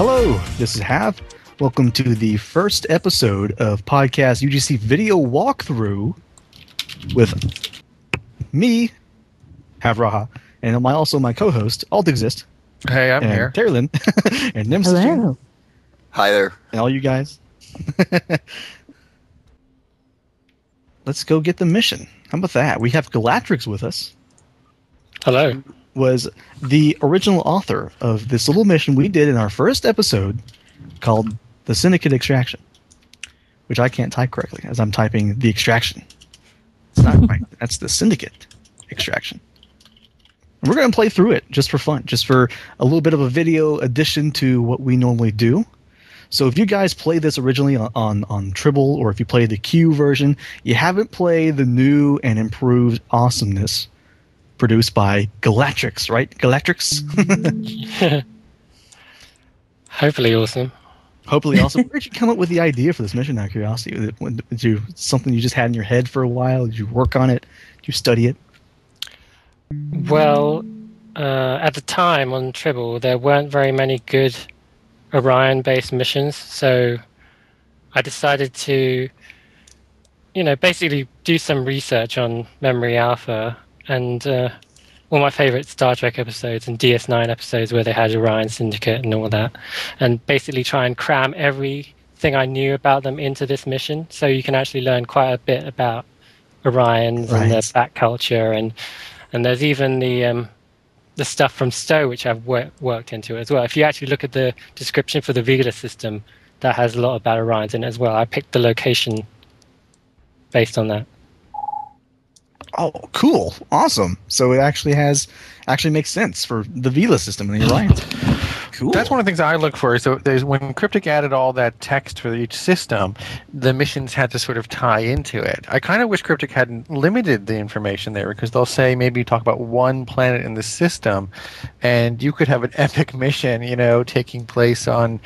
Hello, this is Hav. Welcome to the first episode of podcast UGC video walkthrough with me, Havraha, and also my co-host, Alt Exist. Hey, I'm here. Terrylin, and Nemesis. Hello. Hi there. And all you guys. Let's go get the mission. How about that? We have Galactrix with us. Hello. Was the original author of this little mission we did in our first episode called the Syndicate Extraction, which I can't type correctly as I'm typing the extraction. It's not right. That's the Syndicate Extraction. And we're going to play through it just for fun, just for a little bit of a video addition to what we normally do. So if you guys play this originally on Tribble, or if you play the Q version, you haven't played the new and improved awesomeness produced by Galactrix, right? Galactrix? Hopefully awesome. Hopefully awesome. Where did you come up with the idea for this mission, out of curiosity? Did you something you just had in your head for a while? Did you work on it? Did you study it? Well, at the time on Tribble, there weren't very many good Orion-based missions, so I decided to, basically do some research on Memory Alpha and all my favorite Star Trek episodes and DS9 episodes where they had Orion Syndicate and all that, and basically try and cram everything I knew about them into this mission, so you can actually learn quite a bit about Orions and their back culture, and there's even the stuff from Stowe, which I've worked into as well. If you actually look at the description for the Vela system, that has a lot about Orions in it as well. I picked the location based on that. Oh, cool. Awesome. So it actually makes sense for the Vela system and the Orion. Cool. That's one of the things I look for. So when Cryptic added all that text for each system, the missions had to sort of tie into it. I kind of wish Cryptic hadn't limited the information there, because they'll say maybe talk about one planet in the system, and you could have an epic mission, taking place on,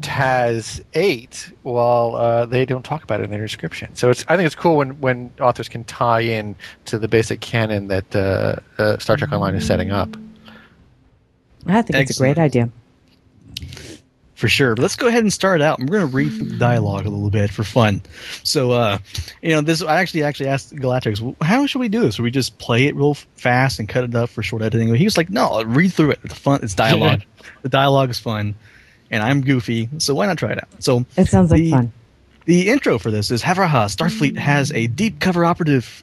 TAS 8, while they don't talk about it in their description. So I think it's cool when authors can tie in to the basic canon that Star Trek Online is setting up. I think it's a great idea. For sure. But let's go ahead and start out. We're going to read through the dialogue a little bit for fun. So, this I actually asked Galactrix, how should we do this? Should we just play it real fast and cut it up for short editing? He was like, no, read through it. It's fun. It's dialogue. The dialogue is fun. And I'm goofy, so why not try it out? So it sounds like fun. The intro for this is Havraha, Starfleet has a deep cover operative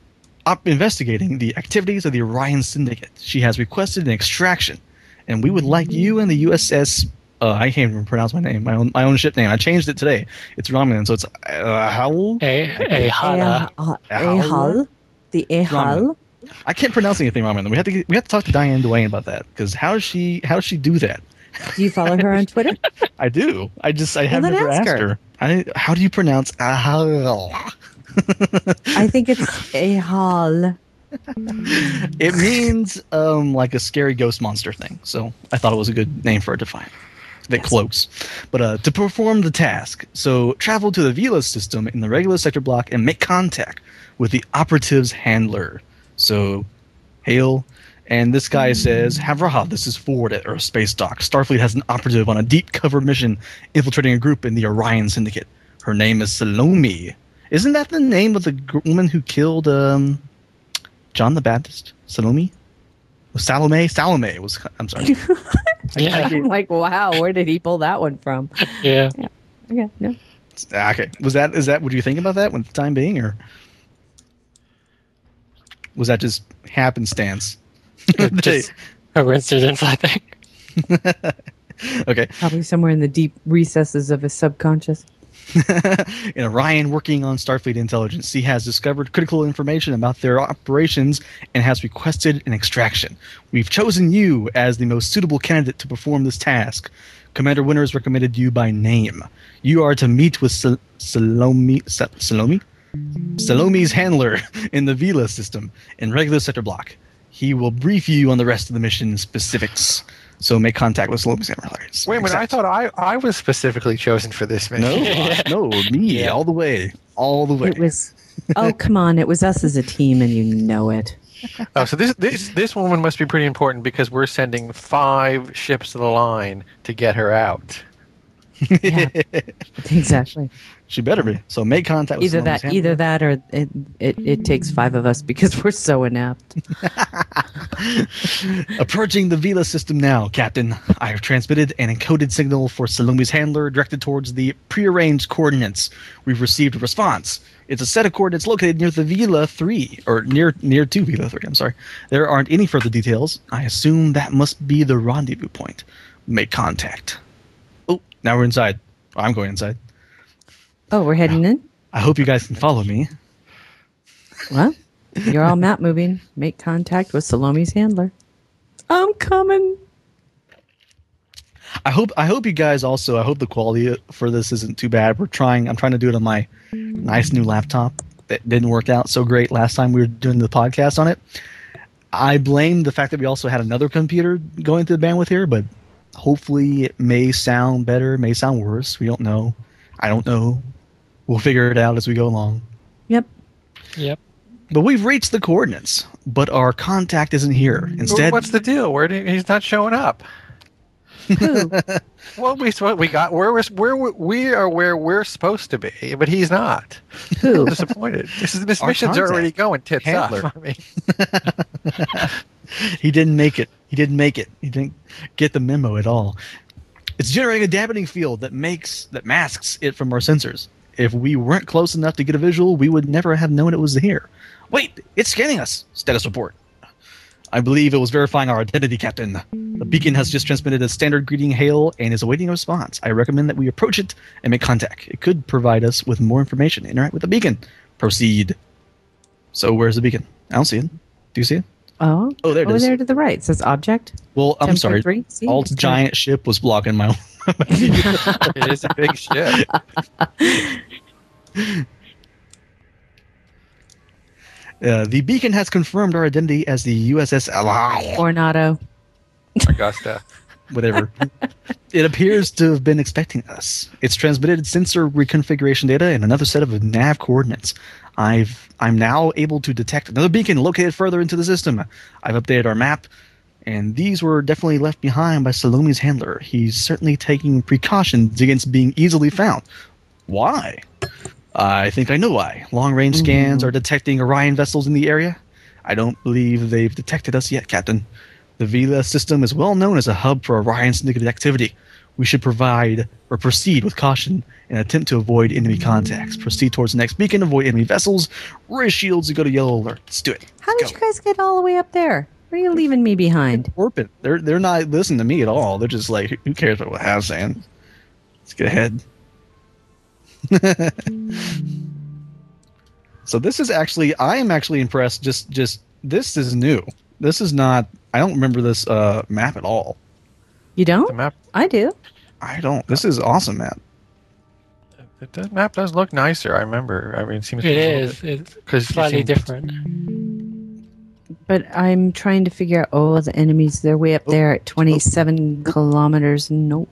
investigating the activities of the Orion Syndicate. She has requested an extraction, and we would like you and the USS. I can't even pronounce my name. My own ship name. I changed it today. It's Romulan, so it's Ehal. Ehal. The Ehal. I can't pronounce anything Romulan. We have to talk to Diane Duane about that, because how does she do that? Do you follow her on Twitter? I do. I have never asked her. How do you pronounce Ehal? I think it's Ehal. It means like a scary ghost monster thing. So I thought it was a good name for it to find. That close. But to perform the task, so travel to the Vela system in the regular sector block and make contact with the operative's handler. So, hail. And this guy says, Havraha, this is Ford at Earth Space Dock. Starfleet has an operative on a deep cover mission infiltrating a group in the Orion Syndicate. Her name is Salome. Isn't that the name of the woman who killed John the Baptist? Salome? Salome was. I'm sorry. I'm like, wow, where did he pull that one from? Yeah. Okay. No. Okay. Is that what you think about that with the time being, or was that just happenstance? Just a coincidence, I think. Okay. Probably somewhere in the deep recesses of his subconscious. In Orion, working on Starfleet intelligence, he has discovered critical information about their operations and has requested an extraction. We've chosen you as the most suitable candidate to perform this task. Commander Winter has recommended you by name. You are to meet with Salome's handler in the Vela system in regular sector block. He will brief you on the rest of the mission specifics. So make contact with Salome's handler. Wait a minute, I thought I was specifically chosen for this mission. No, me, all the way. It was, oh, come on, it was us as a team, and you know it. Oh, so this woman must be pretty important because we're sending 5 ships to the line to get her out. Yeah, exactly. She better be. So make contact with Either that, or it takes 5 of us because we're so inept. Approaching the Vela system now, Captain. I have transmitted an encoded signal for Salomi's handler directed towards the prearranged coordinates. We've received a response. It's a set of coordinates located near the Vela 3, or near to Vela 3, I'm sorry. There aren't any further details. I assume that must be the rendezvous point. Make contact. Oh, now we're inside. I'm going inside. Oh, we're heading in? I hope you guys can follow me. Well, you're all map moving. Make contact with Salomi's handler. I'm coming. I hope you guys also, I hope the quality for this isn't too bad. I'm trying to do it on my nice new laptop that didn't work out so great last time we were doing the podcast on it. I blame the fact that we also had another computer going through the bandwidth here, but hopefully it may sound better, may sound worse. We don't know. I don't know. We'll figure it out as we go along. Yep. But we've reached the coordinates, but our contact isn't here. Instead, What's the deal? He's not showing up. Who? Well, we got where we're supposed to be, but he's not. Who? I'm disappointed. This Our mission's contact. already going tits Handler. up. I mean, he didn't make it. He didn't get the memo at all. It's generating a dampening field that masks it from our sensors. If we weren't close enough to get a visual, we would never have known it was here. Wait, it's scanning us. Status report. I believe it was verifying our identity, Captain. The beacon has just transmitted a standard greeting hail and is awaiting a response. I recommend that we approach it and make contact. It could provide us with more information. Interact with the beacon. Proceed. So where's the beacon? I don't see it. Do you see it? Oh, there it over is. there to the right. It says object. Well, I'm sorry. 10.3. See? Alt's giant ship was blocking my it is a big ship. The beacon has confirmed our identity as the USS Coronado. Augusta. whatever. It appears to have been expecting us. It's transmitted sensor reconfiguration data and another set of nav coordinates. I'm now able to detect another beacon located further into the system. I've updated our map, and these were definitely left behind by Salomi's handler. He's certainly taking precautions against being easily found. Why? I think I know why. Long-range scans are detecting Orion vessels in the area. I don't believe they've detected us yet, Captain. The Vela system is well known as a hub for Orion Syndicate activity. We should proceed with caution and attempt to avoid enemy contacts. Proceed towards the next beacon, avoid enemy vessels, raise shields, and go to yellow alert. Let's do it. How did you guys get all the way up there? Where are you leaving me behind? Warping. They're not listening to me at all. They're just like, who cares what Hal's saying? Let's get ahead. So this is actually, I am actually impressed. Just this is new. This is not. I don't remember this map at all. You don't? The map. I do. I don't. This is awesome map. The map does look nicer. I remember. I mean, it seems. It is. It's slightly different. But I'm trying to figure out. Oh, the enemies. They're way up there at 27 kilometers north.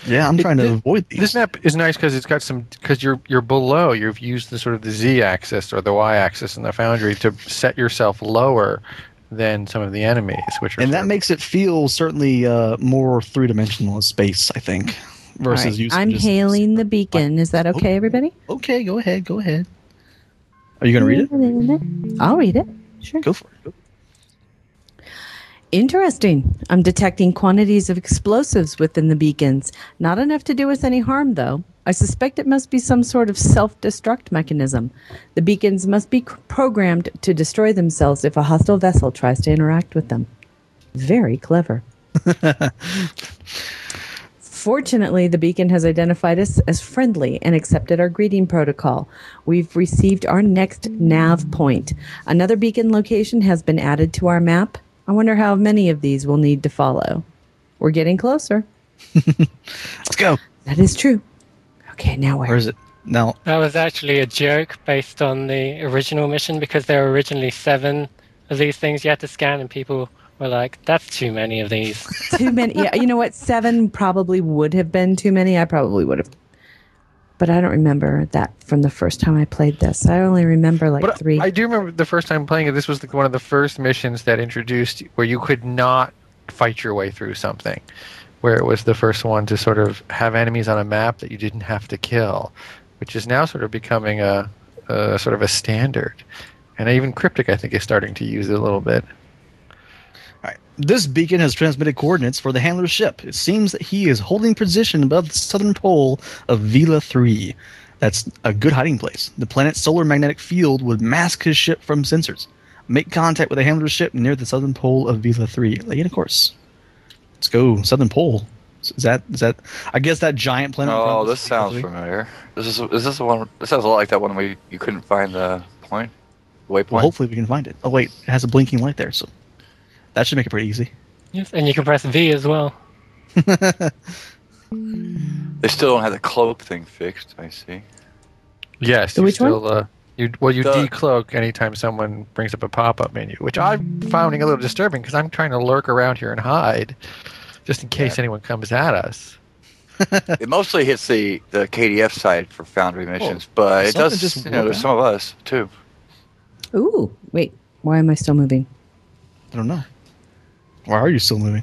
Yeah, I'm trying to avoid these. This map is nice because it's got some. Because you're below. You've used the sort of the Z-axis or the Y-axis in the Foundry to set yourself lower than some of the enemies, which are. And that makes it feel certainly more three-dimensional in space, I think, versus Right. using. I'm hailing the beacon. Is that okay, everybody? Okay, go ahead. Go ahead. Are you going to read it? I'll read it. Sure. Go for it. Interesting. I'm detecting quantities of explosives within the beacons. Not enough to do us any harm, though. I suspect it must be some sort of self-destruct mechanism. The beacons must be programmed to destroy themselves if a hostile vessel tries to interact with them. Very clever. Fortunately, the beacon has identified us as friendly and accepted our greeting protocol. We've received our next nav point. Another beacon location has been added to our map. I wonder how many of these we'll need to follow. We're getting closer. Let's go. That is true. Okay, now where? Where is it? Now, That was actually a joke based on the original mission because there were originally 7 of these things you had to scan, and people were like, "That's too many of these." Too many. Yeah, you know what? 7 probably would have been too many. I probably would have. but I don't remember that from the first time I played this. I only remember like But 3. I do remember the first time playing it. This was one of the first missions that introduced where you could not fight your way through something. Where it was the first one to sort of have enemies on a map that you didn't have to kill, which is now sort of becoming a sort of a standard. And even Cryptic, I think, is starting to use it a little bit. All right. This beacon has transmitted coordinates for the handler's ship. It seems that he is holding position above the southern pole of Vela 3. That's a good hiding place. The planet's solar magnetic field would mask his ship from sensors. Make contact with the handler's ship near the southern pole of Vela 3. Lay in a course. Let's go. Southern pole. Is that? I guess that giant planet. Oh, this sounds familiar. Is this the one? This sounds a lot like that one where you couldn't find the point, waypoint. Well, hopefully we can find it. Oh wait, it has a blinking light there, so that should make it pretty easy. Yes, and you can press V as well. They still don't have the cloak thing fixed. I see. Yes, Which one? you decloak anytime someone brings up a pop-up menu, which I'm finding a little disturbing because I'm trying to lurk around here and hide, just in case anyone comes at us. It mostly hits the KDF side for Foundry missions, but it does. just There's some of us too. Ooh, wait. Why am I still moving? I don't know. Why are you still moving?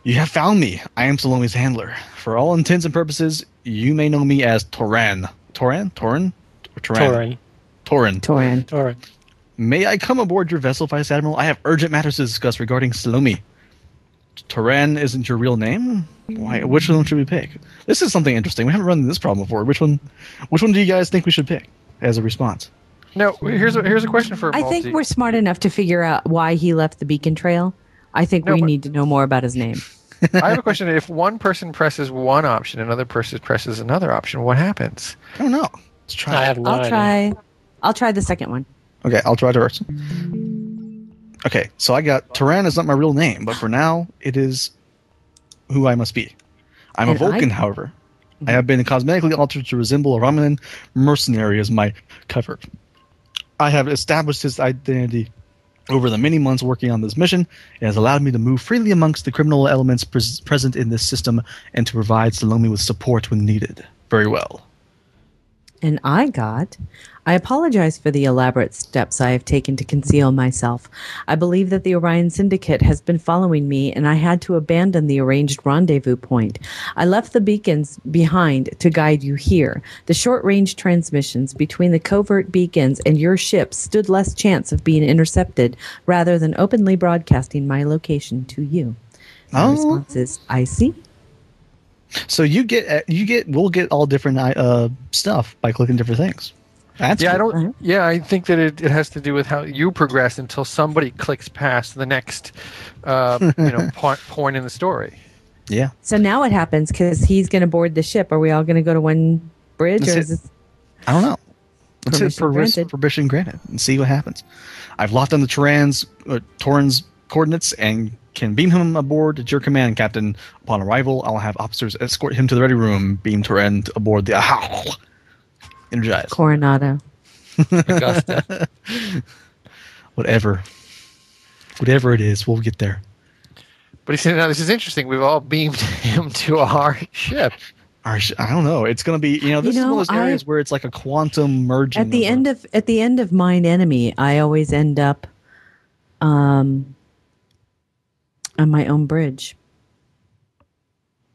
You have found me. I am Salome's handler. For all intents and purposes, you may know me as Toran. Toran? Or Toran? Torin. Toran. Toran. May I come aboard your vessel, Vice Admiral? I have urgent matters to discuss regarding Salome. Toran isn't your real name? Why? Which one should we pick? This is something interesting. We haven't run into this problem before. Which one do you guys think we should pick as a response? No, here's a question for I think we're smart enough to figure out why he left the beacon trail. I think we need to know more about his name. I have a question. If one person presses one option and another person presses another option, what happens? I don't know. Let's try. I have no idea. I'll try the second one. Okay, I'll try first. Okay, so I got Toran is not my real name, but for now it is who I must be. I'm a Vulcan, however. I have been cosmetically altered to resemble a Romulan mercenary as my cover. I have established his identity over the many months working on this mission. It has allowed me to move freely amongst the criminal elements present in this system and to provide Salome with support when needed. Very well. And I apologize for the elaborate steps I have taken to conceal myself. I believe that the Orion Syndicate has been following me, and I had to abandon the arranged rendezvous point. I left the beacons behind to guide you here. The short-range transmissions between the covert beacons and your ship stood less chance of being intercepted, rather than openly broadcasting my location to you. My response is, I see. So we'll get all different stuff by clicking different things. That's cool. I think that it has to do with how you progress until somebody clicks past the next point in the story. Yeah. So now what happens? Because he's going to board the ship. Are we all going to go to one bridge, or is this? I don't know. Let's hit permission granted and see what happens. I've locked on the Toran's coordinates and can beam him aboard at your command, Captain. Upon arrival, I'll have officers escort him to the ready room. Beam Toran aboard the Energize. Coronado. Augusta. Whatever it is, we'll get there. But he said, "Now this is interesting. We've all beamed him to our ship." I don't know. It's going to be, this is one of those areas where it's like a quantum merging. At the end of Mine Enemy, I always end up on my own bridge.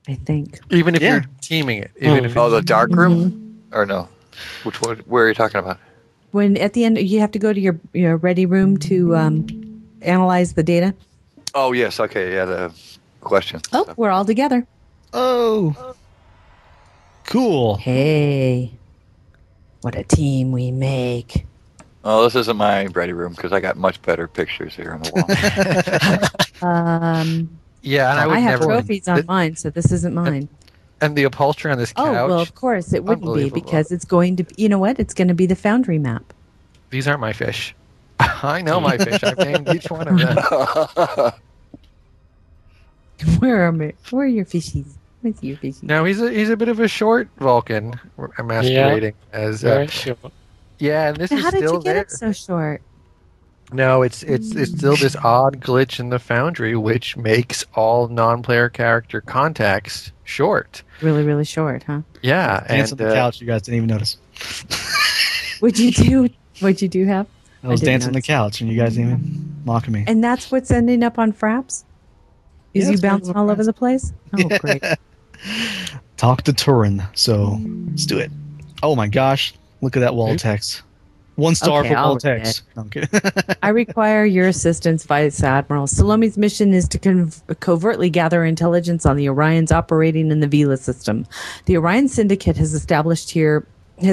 I think. Even if you're teaming it. Even if the dark room? Or no? Which one? Where are you talking about? When at the end you have to go to your ready room to analyze the data. Oh yes, okay, yeah. The question. Oh, we're all together. Oh, cool. Hey, what a team we make. Oh, this isn't my ready room because I got much better pictures here on the wall. Yeah, and I have trophies on mine, so this isn't mine. And the upholstery on this couch. Oh, well, of course it wouldn't be because it's going to be, you know what? It's going to be the Foundry map. These aren't my fish. I know my fish. I've named each one of them. Where are your fishies? Where's your fishies? No, he's a bit of a short Vulcan. I'm masquerading as very short. Yeah, and this is How did still you get there. it so short? No, it's still this odd glitch in the Foundry, which makes all non-player character context short. Really, really short, huh? Yeah, Dance on the couch. You guys didn't even notice. What'd you do? What'd you do, Have? I was didn't dancing on the notice. couch, and you guys didn't even mocking me. And that's what's ending up on Fraps? Is Yeah, you it's going bouncing on all over Fraps. the place? Oh, great. Talk to Turin. So let's do it. Oh my gosh! Look at that wall text. 1 star Okay, for I'll wall read text. No, I'm kidding. I require your assistance, Vice Admiral. Salome's mission is to covertly gather intelligence on the Orions operating in the Vela system. The Orion Syndicate has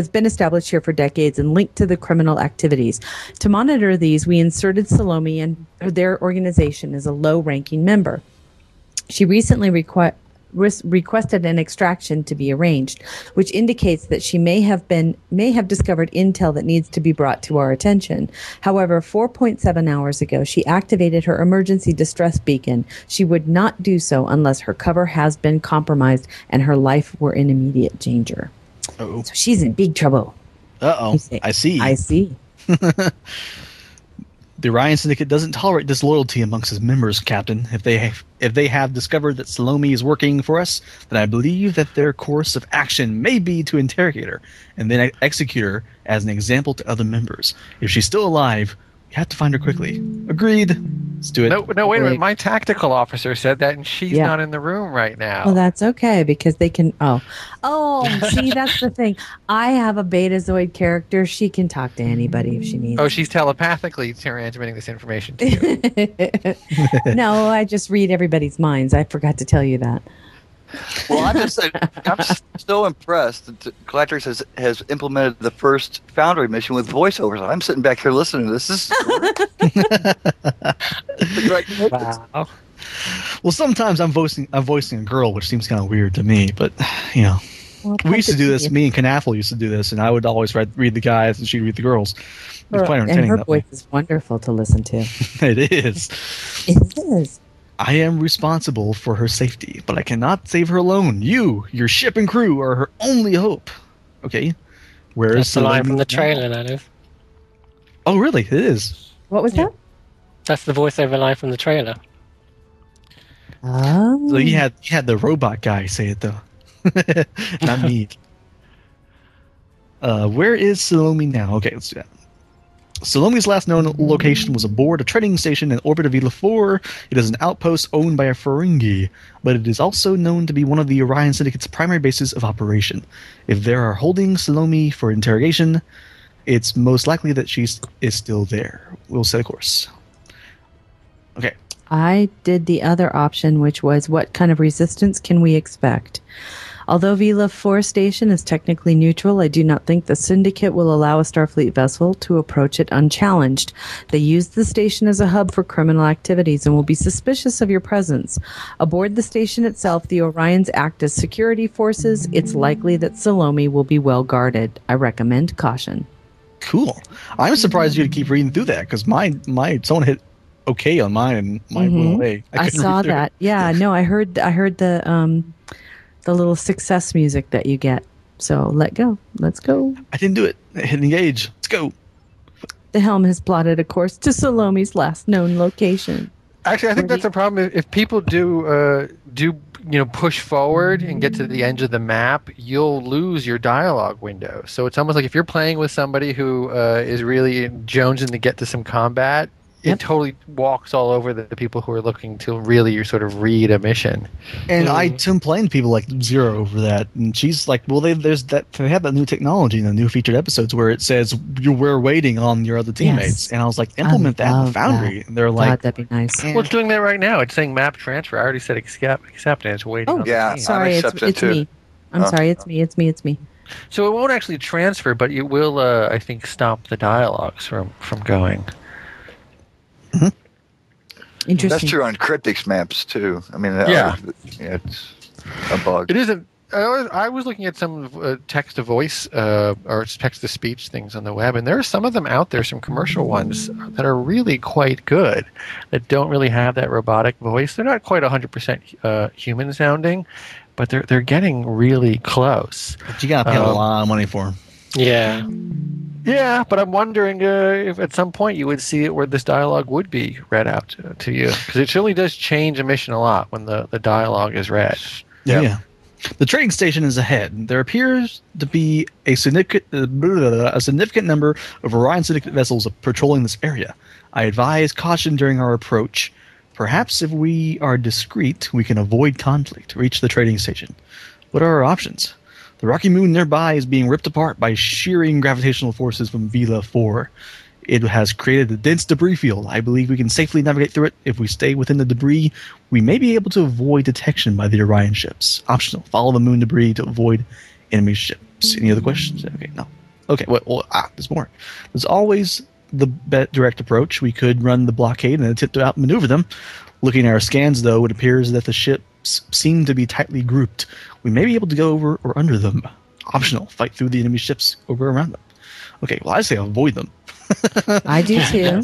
been established here for decades and linked to the criminal activities. To monitor these, we inserted Salome and their organization as a low-ranking member. She recently requested an extraction to be arranged, which indicates that she may have discovered intel that needs to be brought to our attention. However, 4.7 hours ago, she activated her emergency distress beacon. She would not do so unless her cover has been compromised and her life were in immediate danger. Uh-oh. So she's in big trouble. Uh-oh. I see. I see. The Orion Syndicate doesn't tolerate disloyalty amongst its members, Captain. If they have discovered that Salome is working for us, then I believe that their course of action may be to interrogate her and then execute her as an example to other members. If she's still alive, we have to find her quickly. Agreed. Let's do it. No, wait a minute. My tactical officer said that, and she's Yeah. not in the room right now. Well, that's okay because they can. See, that's the thing. I have a Betazoid character. She can talk to anybody if she needs. Oh, she's telepathically transmitting this information to you. No, I just read everybody's minds. I forgot to tell you that. Well, I'm so impressed that Galactrix has implemented the first Foundry mission with voiceovers. I'm sitting back here listening to this. This is great. Wow. Well, sometimes I'm voicing a girl, which seems kind of weird to me, but you know. Well, We used to do this. Me and Knaffle used to do this, and I would always read the guys, and she'd read the girls. It was quite And entertaining her that way. voice is wonderful to listen to. It is. It is. I am responsible for her safety, but I cannot save her alone. You, your ship and crew, are her only hope. Okay. Where is That's the line Salome from the now? trailer, that is. Oh, really? It is. What was that? That's the voiceover line from the trailer. Oh. So you had the robot guy say it though, not me. Where is Salome now? Okay, let's do that. Salome's last known location was aboard a trading station in orbit of Vela 4. It is an outpost owned by a Ferengi, but it is also known to be one of the Orion Syndicate's primary bases of operation. If they are holding Salome for interrogation, it's most likely that she is still there. We'll set a course. Okay. I did the other option, which was what kind of resistance can we expect? Although Vela 4 station is technically neutral, I do not think the Syndicate will allow a Starfleet vessel to approach it unchallenged. They use the station as a hub for criminal activities and will be suspicious of your presence. Aboard the station itself, the Orions act as security forces. It's likely that Salome will be well guarded. I recommend caution. Cool. I'm surprised you to keep reading through that because someone hit okay on mine and mine went away. I couldn't saw read through that. Yeah, no, I heard the little success music that you get. So let's go. I didn't do it. I hit engage. Let's go. The helm has plotted a course to Salome's last known location. Actually, I think that's a problem. If people do push forward and get to the edge of the map, you'll lose your dialogue window. So it's almost like if you're playing with somebody who is really jonesing to get to some combat, Yep. it totally walks all over the people who are looking to really sort of read a mission. And I complained to people like Zero over that, and she's like, "Well, they have that new technology in the new featured episodes where it says we're waiting on your other teammates." Yes. And I was like, "Implement that in love Foundry." that. And they're God, like, that'd be nice. eh. Well, it's doing that right now. It's saying map transfer. I already said accept and it's waiting on yeah. the team. Sorry, it's accepted too. me. I'm sorry, it's me. So it won't actually transfer, but it will, I think, stop the dialogues from going. Interesting. That's true on Cryptics maps too. I mean, Yeah. it's a bug. It isn't. I was looking at some text-to-voice or text-to-speech things on the web, and there are some of them out there, some commercial ones that are really quite good, that don't really have that robotic voice. They're not quite 100% human-sounding, but they're getting really close. But you gotta pay a lot of money for them. Yeah. Yeah, but I'm wondering if at some point you would see it where this dialogue would be read out to you. Because it surely does change a mission a lot when the dialogue is read. Yeah. Yeah. The trading station is ahead. There appears to be a significant number of Orion Syndicate vessels patrolling this area. I advise caution during our approach. Perhaps if we are discreet, we can avoid conflict. Reach the trading station. What are our options? The rocky moon nearby is being ripped apart by shearing gravitational forces from Vela 4. It has created a dense debris field. I believe we can safely navigate through it. If we stay within the debris, we may be able to avoid detection by the Orion ships. Optional. Follow the moon debris to avoid enemy ships. Any other questions? Okay, no. Okay, there's more. There's always the direct approach. We could run the blockade and attempt to outmaneuver them. Looking at our scans, though, it appears that the ships seem to be tightly grouped. We may be able to go over or under them. Optional. Fight through the enemy ships over around them. Okay, well, I say avoid them. I do too.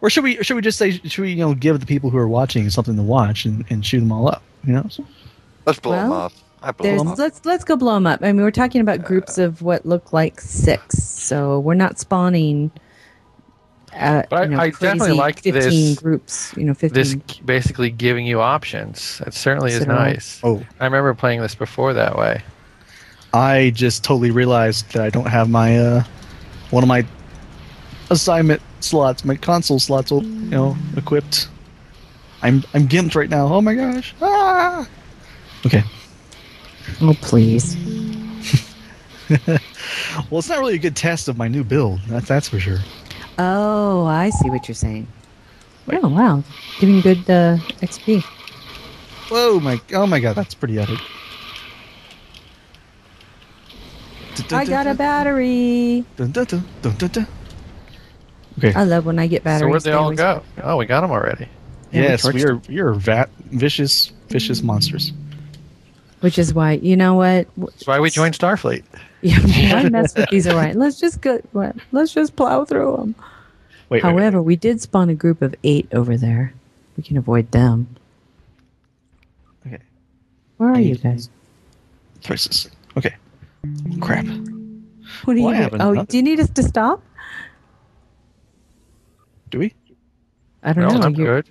Or should we just say, give the people who are watching something to watch and shoot them all up? Let's blow them Well, off. I blow them off. Let's go blow them up. I mean, we're talking about groups of what look like 6, so we're not spawning. But I definitely like 15 this groups. 15. This basically giving you options. It certainly is So do I. nice. Oh, I remember playing this before that way. I just totally realized that I don't have my one of my assignment slots, my console slots, equipped. I'm gimped right now. Oh my gosh! Ah! Okay. Oh please. Well, it's not really a good test of my new build. That's for sure. Oh, I see what you're saying. Oh wow, giving good XP. Oh my god, that's pretty epic. I got a battery. Okay. I love when I get batteries. So where'd they all always- go? Oh, we got them already. Yes, we torched are vicious monsters. Which is why, you know what? That's why we joined Starfleet. Yeah, why mess with these Orion? Let's just plow through them. Wait. However, we did spawn a group of 8 over there. We can avoid them. Okay. Where are I you need- guys? Choices. Okay. Crap. What are Well, I you haven't doing? Oh, done do you need us to stop? Do we? I don't No, know. I'm good.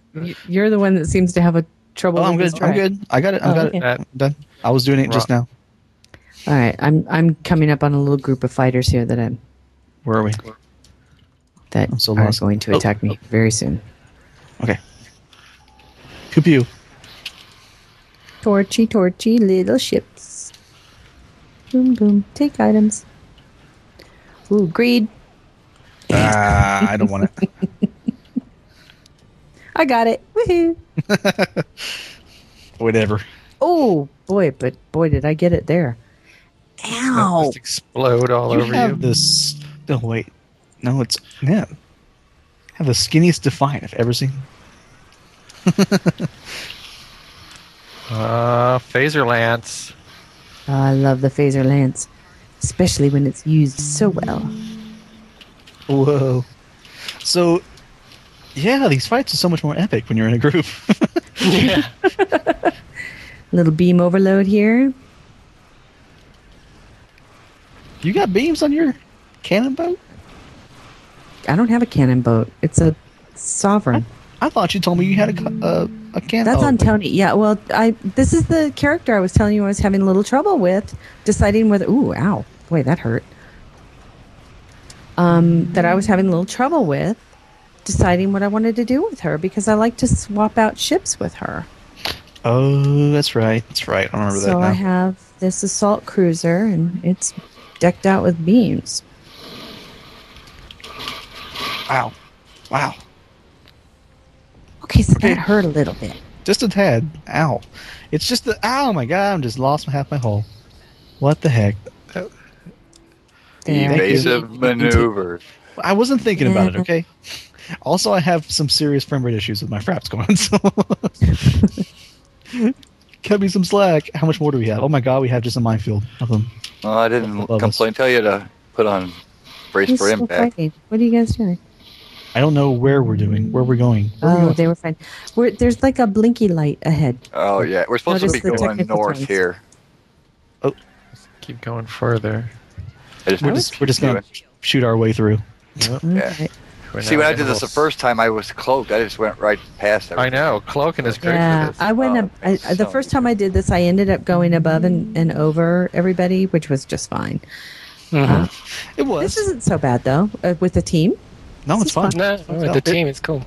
You're the one that seems to have a trouble. Oh, I'm with good. this I'm track. good. I got it. Oh, I got okay. it. That- I'm done. I was doing it just now. All right, I'm coming up on a little group of fighters here that Where are we? I'm so are lost. going to attack me very soon. Okay. Pew pew. Torchy, little ships. Boom, boom. Take items. Ooh, greed. I don't want it. I got it. Woohoo. Whatever. Oh, boy, did I get it there. Ow. Just explode all You over have you. this. Oh wait. No, it's have the skinniest Defiant I've ever seen. Phaser Lance. I love the phaser lance, especially when it's used so well. Whoa. So, yeah, these fights are so much more epic when you're in a group. Yeah. Little beam overload here. You got beams on your cannon boat? I don't have a cannon boat. It's a sovereign. I thought you told me you had a cannon. That's on Tony. Yeah, well, this is the character I was telling you I was having a little trouble with deciding whether. Ooh, ow, boy, that hurt. That I was having a little trouble with deciding what I wanted to do with her because I like to swap out ships with her. Oh, that's right. That's right. I remember that So now. I have this assault cruiser, and it's decked out with beams. Wow. Wow. Okay, so that hurt a little bit. Just a tad. Ow. It's just the. Ow, my God. I'm just lost half my hull. What the heck? There. Evasive maneuver. I wasn't thinking about it, okay? Also, I have some serious frame rate issues with my fraps going, so. Cut me some slack. How much more do we have? Oh my God, we have just a minefield of them. Well, I didn't Love us. complain. Tell you to put on brace Who's for still impact. fighting? What are you guys doing? I don't know where we're going. Where we're going. Oh, they were fine. There's like a blinky light ahead. Oh yeah, we're supposed Notice to be the going technical north terms. here. Keep going further. I just We're just gonna shoot our way through. Yep. Yeah. We're See, now when I getting did a this the little- first time, I was cloaked. I just went right past I everything. know cloaking is great for Yeah, this. I went. The so- first time I did this, I ended up going above and over everybody, which was just fine. Mhm. It was. This isn't so bad though. With the team, No, this it's is fine. No, with the team, it's cool.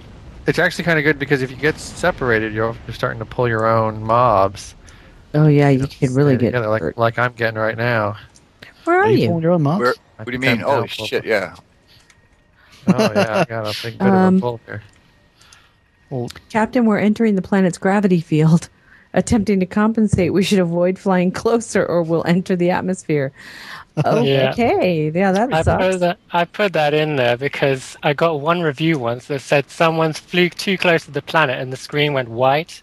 It's actually kind of good because if you get separated, you're starting to pull your own mobs. oh yeah, you could really Stay get together, hurt. like I'm getting right now. Where are pulling you? your own mobs? Where, I what do you think I'm mean? Oh, now full- shit, yeah. Oh yeah, I got a big bit of a pull here. Captain, we're entering the planet's gravity field. Attempting to compensate, we should avoid flying closer or we'll enter the atmosphere. Yeah. Okay. Yeah, that sucks. I put that in there because I got one review once that said someone flew too close to the planet and the screen went white.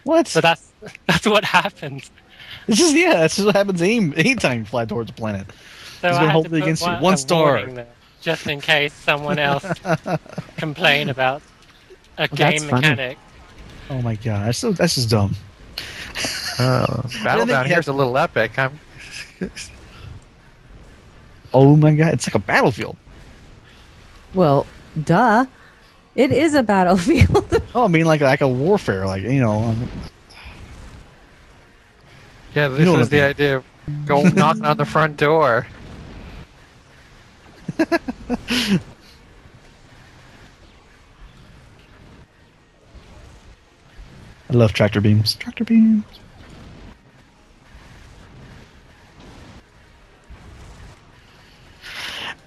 What? So that's what happened. This is that's just what happens anytime you fly towards a planet. So He's I gonna had hold to it put against you. a One star. warning there, just in case someone else complained about a that's game funny. mechanic. Oh my god, that's just dumb. Battle think down you here have- is a little epic. Oh my god, it's like a battlefield. Well, duh. It is a battlefield. Oh, I mean like a warfare, like Yeah, this You know what is I the mean. idea of going knocking on the front door. I love tractor beams. Tractor beams.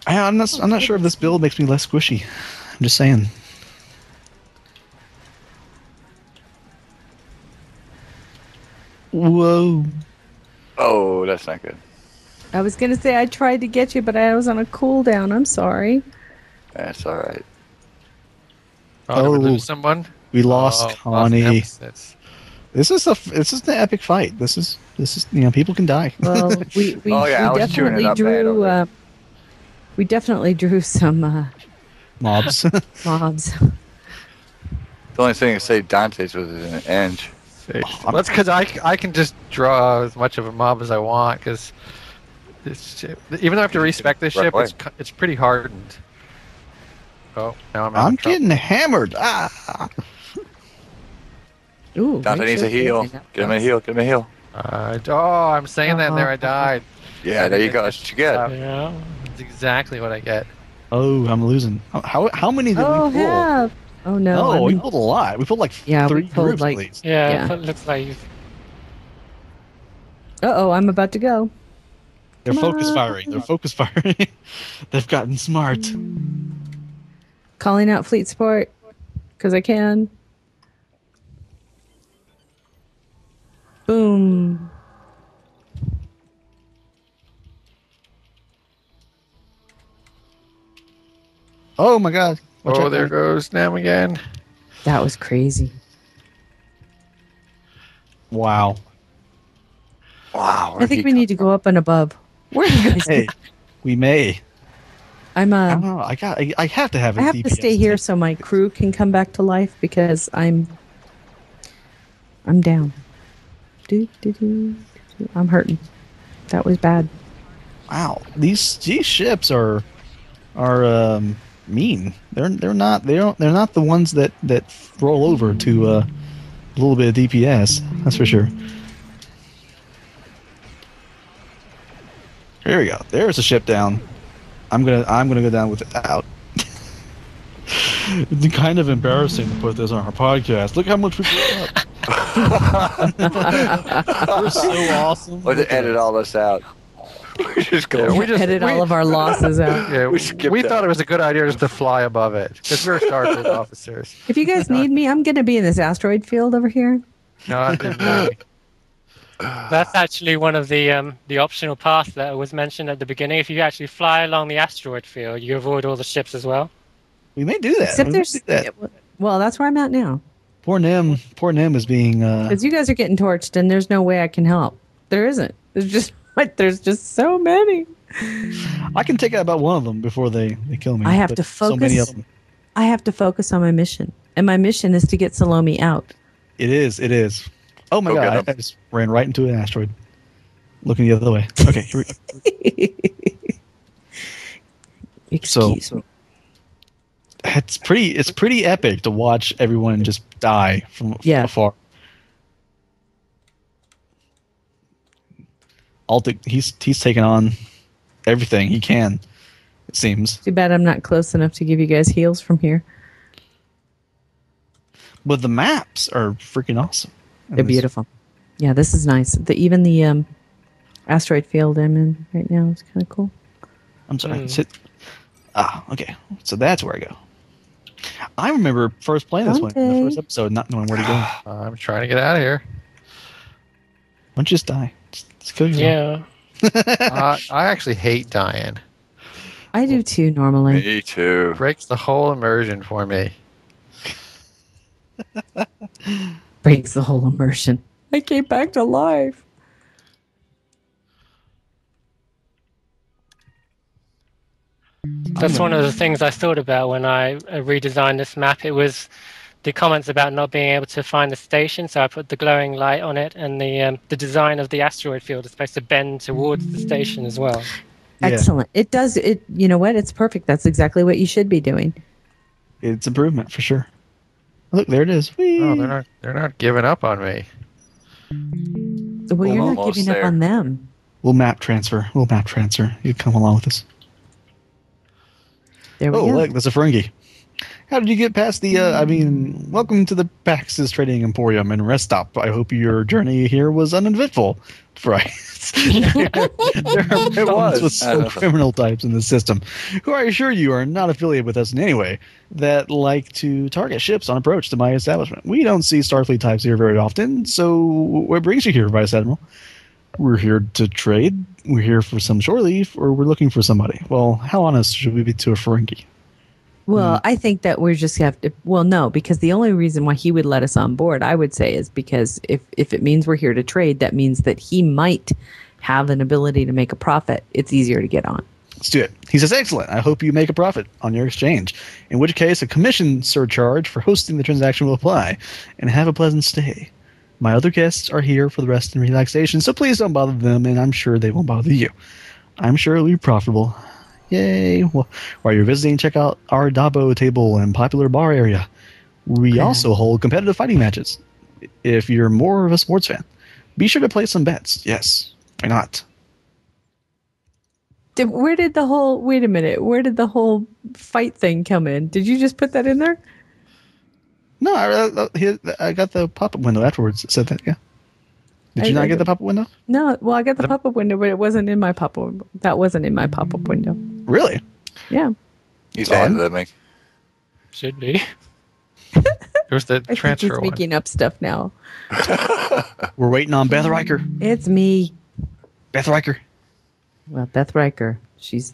I'm not sure if this build makes me less squishy. I'm just saying. Whoa. Oh, that's not good. I was going to say I tried to get you, but I was on a cooldown. I'm sorry. That's all right. Oh, did we Oh. lose someone? We lost Lost Connie. emphasis. This is an epic fight. This is people can die. Well, we Oh, yeah, I was chewing it definitely up bad over drew. We definitely drew some Mobs. mobs. The only thing I say Dante's was an end. Well, that's because I can just draw as much of a mob as I want because even though I have to respec this ship, it's pretty hardened. Oh, now I'm out I'm of trouble. getting hammered. Ah. Ooh, Dante make needs sure a heal. it's- Get him a heal. Get him a heal. I'm saying that and there I died. Yeah, there you go. That's what you get. Yeah. That's exactly what I get. Oh, I'm losing. How many did Oh, we pull? yeah. Oh no. No, I'm we in- pulled a lot. We pulled like Yeah, we 3 pulled, groups like- at least. Yeah, Yeah. it looks like you've Uh-oh, I'm about to go. They're Come focus on. firing. They're focus firing. They've gotten smart. Calling out fleet support because I can. Boom. Oh my god. Watch Oh, out. there goes Nam again. That was crazy. Wow. Wow. I think we need to go up and above. Where are you guys? Hey, we may. I'm I don't know. I have to have a I have to DPS stay here tank. so my crew can come back to life because I'm down. I'm hurting. That was bad. Wow. These ships are mean. They're not the ones that roll over to a little bit of DPS. That's for sure. Here we go. There's a ship down. I'm gonna go down without. It's kind of embarrassing to put this on our podcast. Look how much we put up. We're so awesome. Let's edit all this out. We just go. Yeah, we just Edit all of our losses out. Yeah, We skipped we that. thought it was a good idea just to fly above it because we're Starfleet officers. If you guys need me, I'm going to be in this asteroid field over here. Not in me. That's actually one of the optional paths that was mentioned at the beginning. If you actually fly along the asteroid field, you avoid all the ships as well. We may do that. Except We may there's. do that. Well, that's where I'm at now. Poor Nim is being. Because you guys are getting torched, and there's no way I can help. There isn't. There's just so many. I can take out about one of them before they kill me. I have but to So many of focus. them. I have to focus on my mission, and my mission is to get Salome out. It is. It is. Oh my Go god! get I just ran right into an asteroid. Looking the other way. Okay. Here we go. Excuse me. It's pretty epic to watch everyone just die from afar. He's taken on everything he can, it seems. Too bad I'm not close enough to give you guys heals from here. But the maps are freaking awesome. They're beautiful. Yeah, this is nice. Even the asteroid field I'm in right now is kind of cool. I'm sorry. Okay. So that's where I go. I remember first playing this one in the first episode, not knowing where to go. I'm trying to get out of here. Why don't you just die? Just kill yourself. Yeah. I actually hate dying. I do too, normally. Me too. Breaks the whole immersion for me. Breaks the whole immersion. I came back to life. That's one of the things I thought about when I redesigned this map. It was the comments about not being able to find the station, so I put the glowing light on it, and the design of the asteroid field is supposed to bend towards the station as well. Yeah. Excellent. It does. You know what? It's perfect. That's exactly what you should be doing. It's improvement for sure. Look, there it is. Whee! Oh, they're not giving up on me. Well, you're not giving up on them. We'll map transfer. You come along with us. There we go. Look, there's a Ferengi. How did you get past the, welcome to the Pax's Trading Emporium and Rest Stop. I hope your journey here was uneventful. Right. There are problems with some criminal types in the system who I assure you are not affiliated with us in any way that like to target ships on approach to my establishment. We don't see Starfleet types here very often, so what brings you here, Vice Admiral? We're here to trade, we're here for some shore leave, or we're looking for somebody. Well, how honest should we be to a Ferengi? Well, I think that we just have to. Well, no, because the only reason why he would let us on board, I would say, is because if it means we're here to trade, that means that he might have an ability to make a profit. It's easier to get on. Let's do it. He says, excellent. I hope you make a profit on your exchange, in which case a commission surcharge for hosting the transaction will apply, and have a pleasant stay. My other guests are here for the rest and relaxation, so please don't bother them, and I'm sure they won't bother you. I'm sure it'll be profitable. Yay. Well, while you're visiting, check out our Dabo table and popular bar area. We also hold competitive fighting matches. If you're more of a sports fan, be sure to place some bets. Yes. Why not? Wait a minute. Where did the whole fight thing come in? Did you just put that in there? No, I got the pop-up window afterwards. It said that, yeah. Did you not get the pop-up window? No, well, I got the pop-up window, but it wasn't in my pop-up. That wasn't in my pop-up window. Really? Yeah. He's ahead of me. Should be. There's the I transfer think he's one. making up stuff now. We're waiting on Beth Riker. It's me. Beth Riker. Well, Beth Riker. She's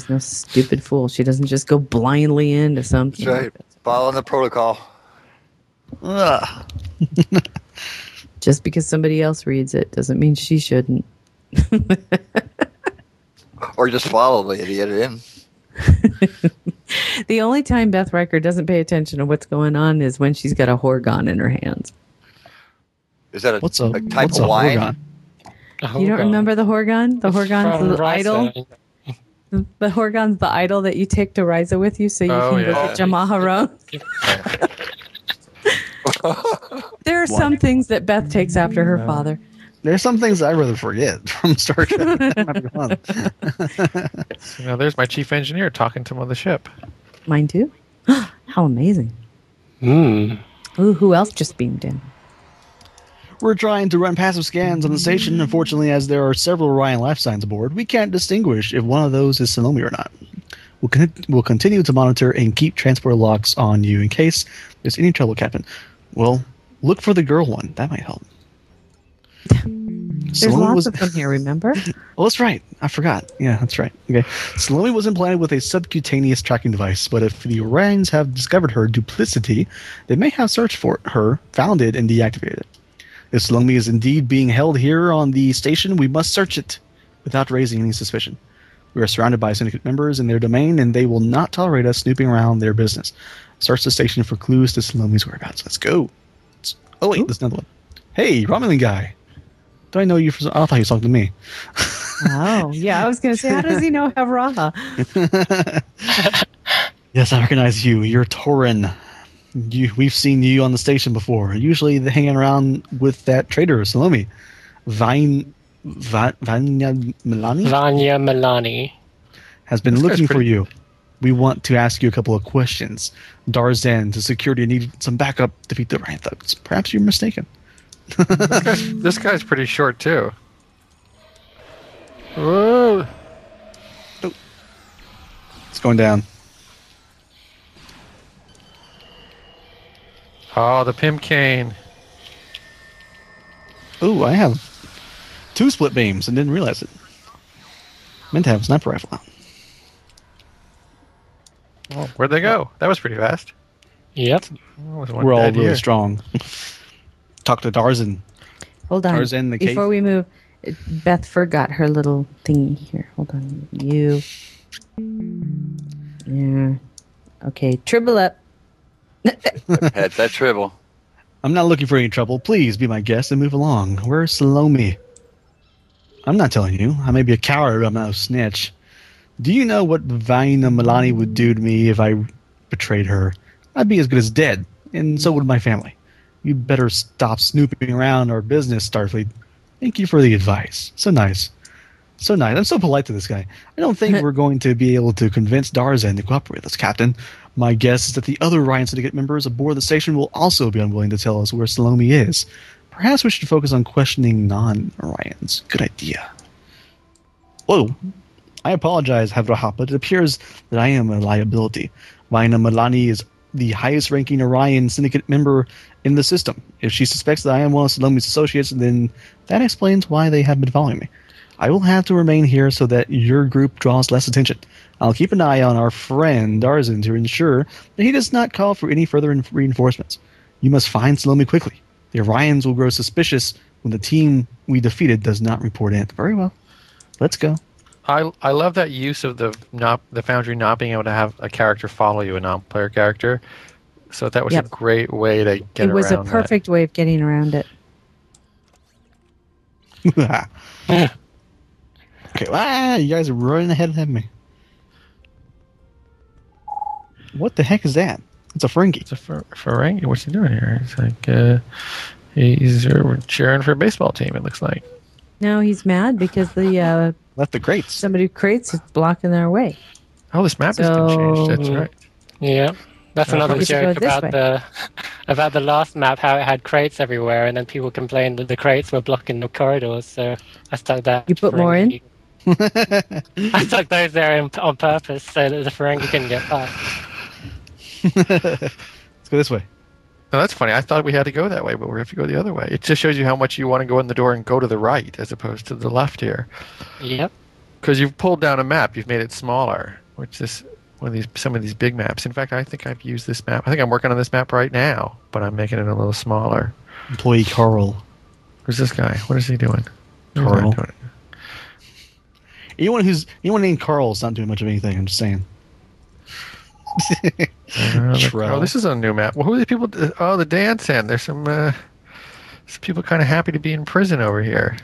no stupid fool. She doesn't just go blindly into something. That's right. Following the protocol. Ugh. Just because somebody else reads it doesn't mean she shouldn't. Or just follow the idiot in. The only time Beth Riker doesn't pay attention to what's going on is when she's got a Horgon in her hands. Is that What's a type of wine? Horgon? You don't remember the Horgon? The Horgon's From the idol. Risa. The Horgon's the idol that you take to Risa with you so you can look at Jamaharon. There are some things that Beth takes after her father. There's some things I'd rather forget from Star Trek. There's my chief engineer talking to him on the ship. Mine too? How amazing. Ooh, who else just beamed in? We're trying to run passive scans on the station. Unfortunately, as there are several Orion life signs aboard, we can't distinguish if one of those is Salome or not. We'll continue to monitor and keep transport locks on you in case there's any trouble, Captain. Well, look for the girl one. That might help. There's lots of them here, remember? Oh, that's right. I forgot. Yeah, that's right. Okay. Salome was implanted with a subcutaneous tracking device, but if the Orions have discovered her duplicity, they may have searched for her, found it, and deactivated it. If Salome is indeed being held here on the station, we must search it without raising any suspicion. We are surrounded by Syndicate members in their domain, and they will not tolerate us snooping around their business. Search the station for clues to Salome's whereabouts. Let's go. Oh, wait, there's another one. Hey, Romulan guy. Do I know you from... I thought you was talking to me. Oh, yeah. I was going to say, how does he know Havraha? Yes, I recognize you. You're Torin. We've seen you on the station before. Usually hanging around with that trader, Salome. Vanya Milani Vanya Milani. has been This guy's looking for pretty- you. We want to ask you a couple of questions. Darzan, to security, need some backup to defeat the Ryan thugs. Perhaps you're mistaken. This guy's pretty short too. Whoa! It's going down. Oh, the pimp cane. Ooh, I have 2 split beams and didn't realize it. Meant to have a sniper rifle out. Oh, where'd they go? That was pretty fast. Yep. Oh, was one We're all dead really here. strong. Talk to Darzan. Hold on. Tarzan the Before cave. we move, Beth forgot her little thingy here. Hold on. You. Yeah. Okay. Tribble up. Had that tribble. I'm not looking for any trouble. Please be my guest and move along. Where's Salome? I'm not telling you. I may be a coward, but I'm not a snitch. Do you know what Vina Milani would do to me if I betrayed her? I'd be as good as dead, and so would my family. You better stop snooping around our business, Starfleet. Thank you for the advice. So nice. So nice. I'm so polite to this guy. I don't think we're going to be able to convince Darzan to cooperate with us, Captain. My guess is that the other Ryan Syndicate members aboard the station will also be unwilling to tell us where Salome is. Perhaps we should focus on questioning non-Orions. Good idea. Whoa. I apologize, Havraha, but it appears that I am a liability. Vina Milani is the highest-ranking Orion Syndicate member in the system. If she suspects that I am one of Salome's associates, then that explains why they have been following me. I will have to remain here so that your group draws less attention. I'll keep an eye on our friend Darzan to ensure that he does not call for any further reinforcements. You must find Salome quickly. The Orions will grow suspicious when the team we defeated does not report in. Very well. Let's go. I love that use of the Foundry not being able to have a character follow you, a non-player character. So that was Yep. a great way to get It was a around perfect way of getting around it. Okay, you guys are running ahead of me. What the heck is that? It's a Ferengi. It's a Ferengi. What's he doing here? It's like he's cheering for a baseball team. It looks like. No, he's mad because the Left the crates. somebody who creates is blocking their way. Oh, this map has been changed. That's So- right. Yeah. That's another We should go joke this about the last map, how it had crates everywhere, and then people complained that the crates were blocking the corridors. So I stuck that. You put more in? I stuck those there on purpose so that the Ferengi couldn't get past. Let's go this way. No, that's funny. I thought we had to go that way, but we have to go the other way. It just shows you how much you want to go in the door and go to the right as opposed to the left here. Yep. Because you've pulled down a map, you've made it smaller, which is some of these big maps. In fact, I think I've used this map. I think I'm working on this map right now, but I'm making it a little smaller. Employee Carl. Who's this guy? What is he doing? He's Carl. not doing Anyone named Carl is not doing much of anything. I'm just saying. Oh, this is a new map. Well, who are these people? Oh, the dance end. There's some people kind of happy to be in prison over here.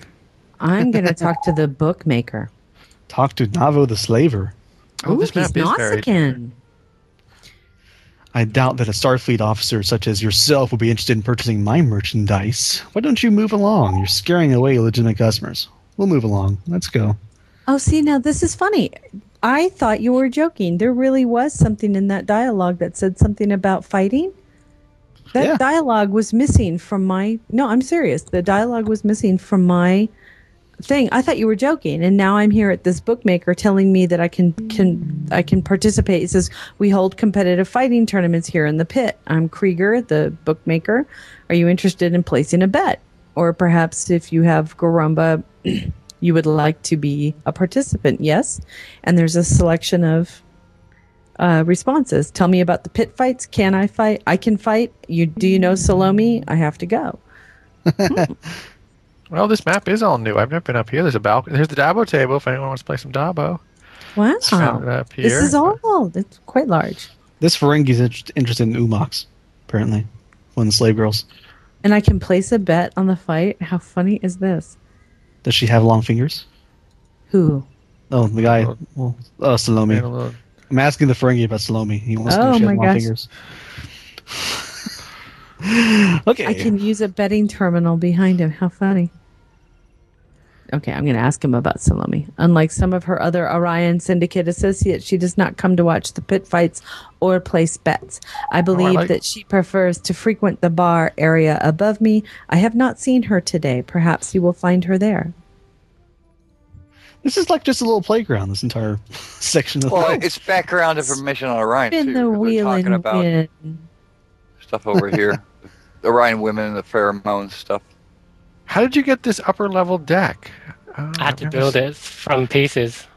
I'm going to talk to the bookmaker. Talk to Navo the Slaver. Oh, Ooh, this map he's is very Nausicaan. I doubt that a Starfleet officer such as yourself will be interested in purchasing my merchandise. Why don't you move along? You're scaring away legitimate customers. We'll move along. Let's go. Oh, see, now this is funny. I thought you were joking. There really was something in that dialogue that said something about fighting. That Yeah. dialogue was missing from my... No, I'm serious. The dialogue was missing from my thing. I thought you were joking, and now I'm here at this bookmaker telling me that I can participate. It says, we hold competitive fighting tournaments here in the pit. I'm Krieger, the bookmaker. Are you interested in placing a bet? Or perhaps if you have Garumba... you would like to be a participant, yes? And there's a selection of responses. Tell me about the pit fights. Can I fight? I can fight. Do you know Salome? I have to go. Well, this map is all new. I've never been up here. There's a balcony. There's the Dabo table if anyone wants to play some Dabo. Wow. Found it up here. This is all. It's quite large. This Ferengi's interested in Umox, apparently. One of the slave girls. And I can place a bet on the fight. How funny is this? Does she have long fingers? Who? Oh, the guy. Well, Salome. I'm asking the Ferengi about Salome. He wants to know if she has long fingers. Okay. I can use a betting terminal behind him. How funny. Okay, I'm going to ask him about Salome. Unlike some of her other Orion Syndicate associates, she does not come to watch the pit fights or place bets. I believe that she prefers to frequent the bar area above me. I have not seen her today. Perhaps you will find her there. This is like just a little playground, this entire section of it's background information on Orion, Spin too. the wheel talking and about win. stuff over here. The Orion women and the pheromones stuff. How did you get this upper level deck? I had to build it from pieces.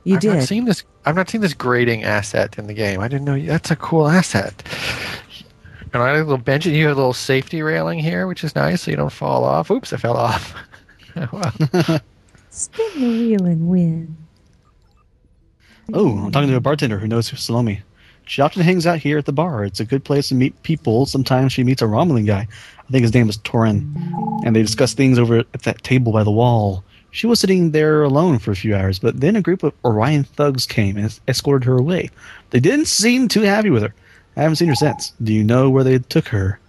I've not seen this. I've not seen this grading asset in the game. I didn't know that's a cool asset. And I had a little bench, and you have a little safety railing here, which is nice, so you don't fall off. Oops, I fell off. Wow. Spin the wheel and win. Oh, I'm talking to a bartender who knows Salome. She often hangs out here at the bar. It's a good place to meet people. Sometimes she meets a Romulan guy. I think his name is Torin. And they discuss things over at that table by the wall. She was sitting there alone for a few hours, but then a group of Orion thugs came and escorted her away. They didn't seem too happy with her. I haven't seen her since. Do you know where they took her?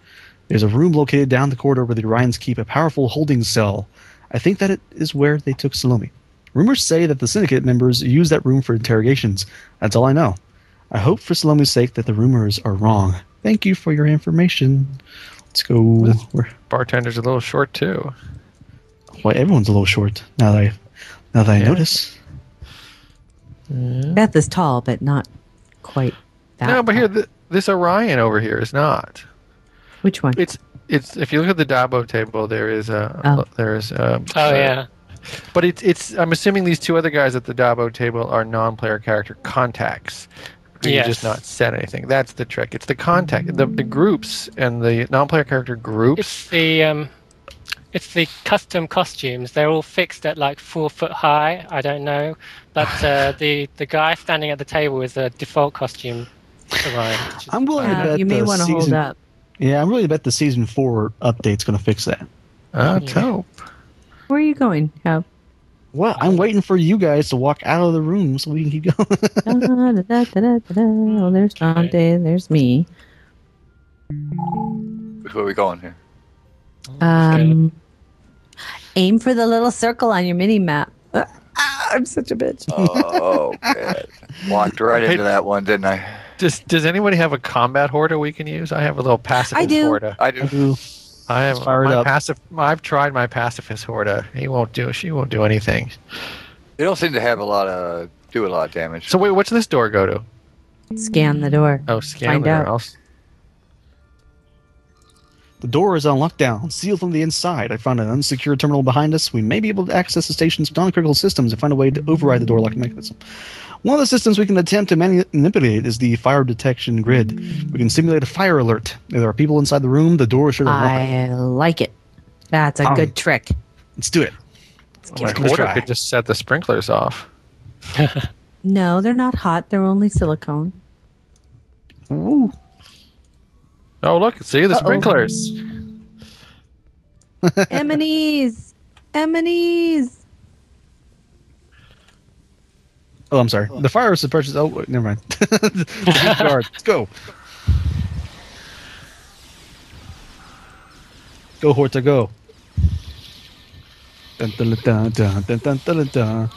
There's a room located down the corridor where the Orions keep a powerful holding cell. I think that it is where they took Salome. Rumors say that the Syndicate members use that room for interrogations. That's all I know. I hope for Salome's sake that the rumors are wrong. Thank you for your information. Let's go. Bartender's a little short too. Well, everyone's a little short now that I notice. Beth is tall, but not quite that. No, but here this Orion over here is not. Which one? It's if you look at the Dabo table, there is yeah. But it's I'm assuming these two other guys at the Dabo table are non-player character contacts. You just not set anything. That's the trick. It's the contact, the groups and the non-player character groups. It's the custom costumes. They're all fixed at like 4 foot high. I don't know, but the guy standing at the table is a default costume. Orion. I'm willing to bet you may want to hold up. Yeah, I'm really bet the season 4 update's going to fix that. Let's hope. Where are you going, Hal? Well, I'm waiting for you guys to walk out of the room so we can keep going. Oh, there's Dante. There's me. Which way are we going here? Aim for the little circle on your mini map. I'm such a bitch. Oh, man. Walked right into that one, didn't I? Does anybody have a combat Horda we can use? I have a little pacifist Horda. I do. I have I've tried my pacifist Horda. She won't do anything. They don't seem to have a lot of damage. So wait, what's this door go to? Scan the door. Oh, scan Find the out. door. The door is on lockdown, sealed from the inside. I found an unsecured terminal behind us. We may be able to access the station's non-critical systems and find a way to override the door locking mechanism. One of the systems we can attempt to manipulate is the fire detection grid. We can simulate a fire alert. If there are people inside the room, the door should unlock. I like it. That's a good trick. Let's do it. My Horda could just set the sprinklers off. No, they're not hot. They're only silicone. Ooh. Oh, look. See the sprinklers. Emmonies! Emmonies! Oh, I'm sorry. The fire suppression. Oh, wait, never mind. Let's go. Go, Horta, go. Dun, dun, dun, dun, dun, dun, dun, dun.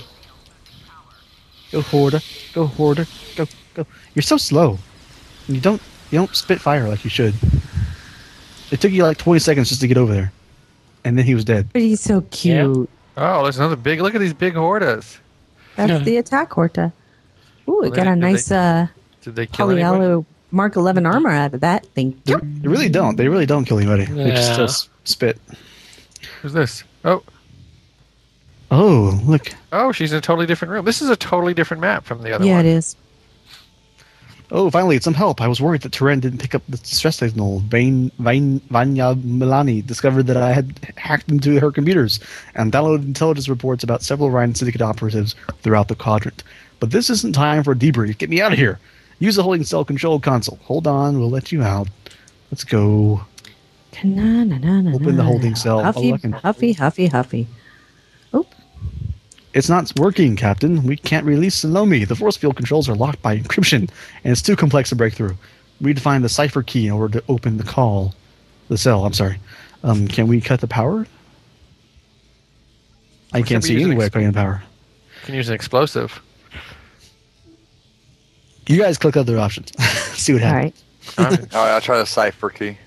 Go, Horta. Go, Horta. Go, go. You're so slow. You don't spit fire like you should. It took you like 20 seconds just to get over there. And then he was dead. But he's so cute. Yeah. Oh, there's another big... Look at these big Hordas. That's the attack Horta. Ooh, it got a nice did they kill Polyalo Mark 11 armor out of that thing. They really don't. They really don't kill anybody. Yeah. They just spit. Who's this? Oh. Oh, look. Oh, she's in a totally different room. This is a totally different map from the other one. Yeah, it is. Oh, finally, it's some help. I was worried that Turan didn't pick up the distress signal. Vanya Milani discovered that I had hacked into her computers and downloaded intelligence reports about several Orion Syndicate operatives throughout the quadrant. But this isn't time for a debrief. Get me out of here. Use the holding cell control console. Hold on, we'll let you out. Let's go. Open the holding cell. Huffy, huffy, huffy, huffy. Oh. It's not working, Captain. We can't release Salome. The force field controls are locked by encryption, and it's too complex to break through. We need to find the cipher key in order to open the cell. I'm sorry. Can we cut the power? I can't see any way of cutting the power. You can use an explosive. You guys click other options. See what happens. All right. All right, I'll try the cipher key.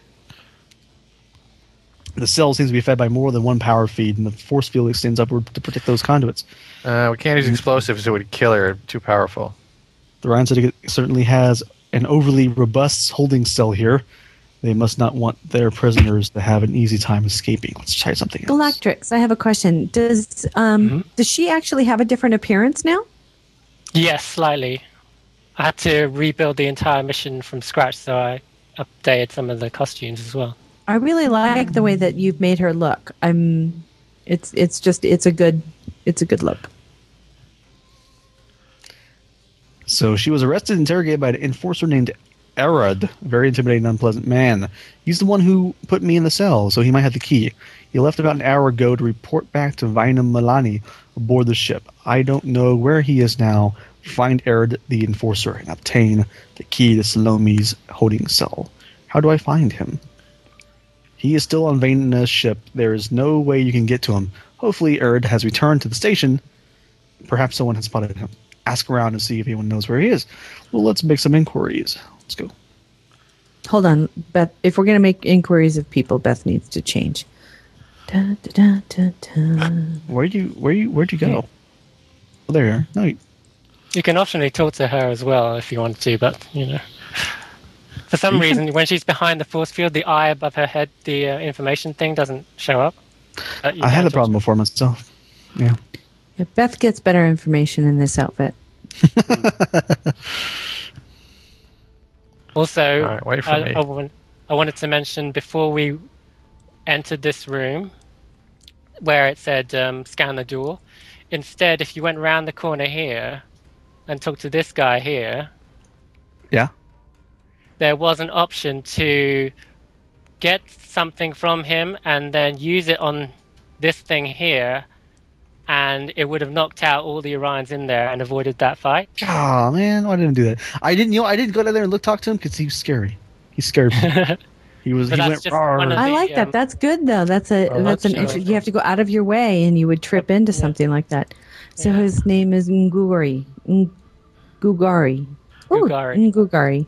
The cell seems to be fed by more than one power feed, and the force field extends upward to protect those conduits. We can't use explosives, it would kill her. Too powerful. The Ryan Syndicate certainly has an overly robust holding cell here. They must not want their prisoners to have an easy time escaping. Let's try something else. Galactrix, I have a question. Does she actually have a different appearance now? Yes, slightly. I had to rebuild the entire mission from scratch, so I updated some of the costumes as well. I really like the way that you've made her look. It's a good look. So she was arrested and interrogated by an enforcer named Arad, a very intimidating, unpleasant man. He's the one who put me in the cell, so he might have the key. He left about an hour ago to report back to Vinam Milani aboard the ship. I don't know where he is now. Find Arad, the enforcer, and obtain the key to Salome's holding cell. How do I find him? He is still on Vaina's ship. There is no way you can get to him. Hopefully Arad has returned to the station. Perhaps someone has spotted him. Ask around and see if anyone knows where he is. Well, let's make some inquiries. Let's go. Hold on, Beth. If we're going to make inquiries of people, Beth needs to change. Da, da, da, da, da. Where'd you go? Oh, there you are. No, You can optionally talk to her as well if you want to, but, for some reason, when she's behind the force field, the eye above her head, the information thing doesn't show up. I had a problem before myself. Yeah. Beth gets better information in this outfit. Also, All right, wait for me. I wanted to mention before we entered this room, where it said scan the door, instead, if you went around the corner here and talked to this guy here, Yeah. there was an option to get something from him and then use it on this thing here, and it would have knocked out all the Orions in there and avoided that fight. Oh man, why didn't I do that? I didn't go down there and talk to him because he was scary. He scared me. He went just one of I the, like that. That's good though. That's an you have to go out of your way, and you would trip into something like that. So his name is Ngugari. Ngugari. Ngugari.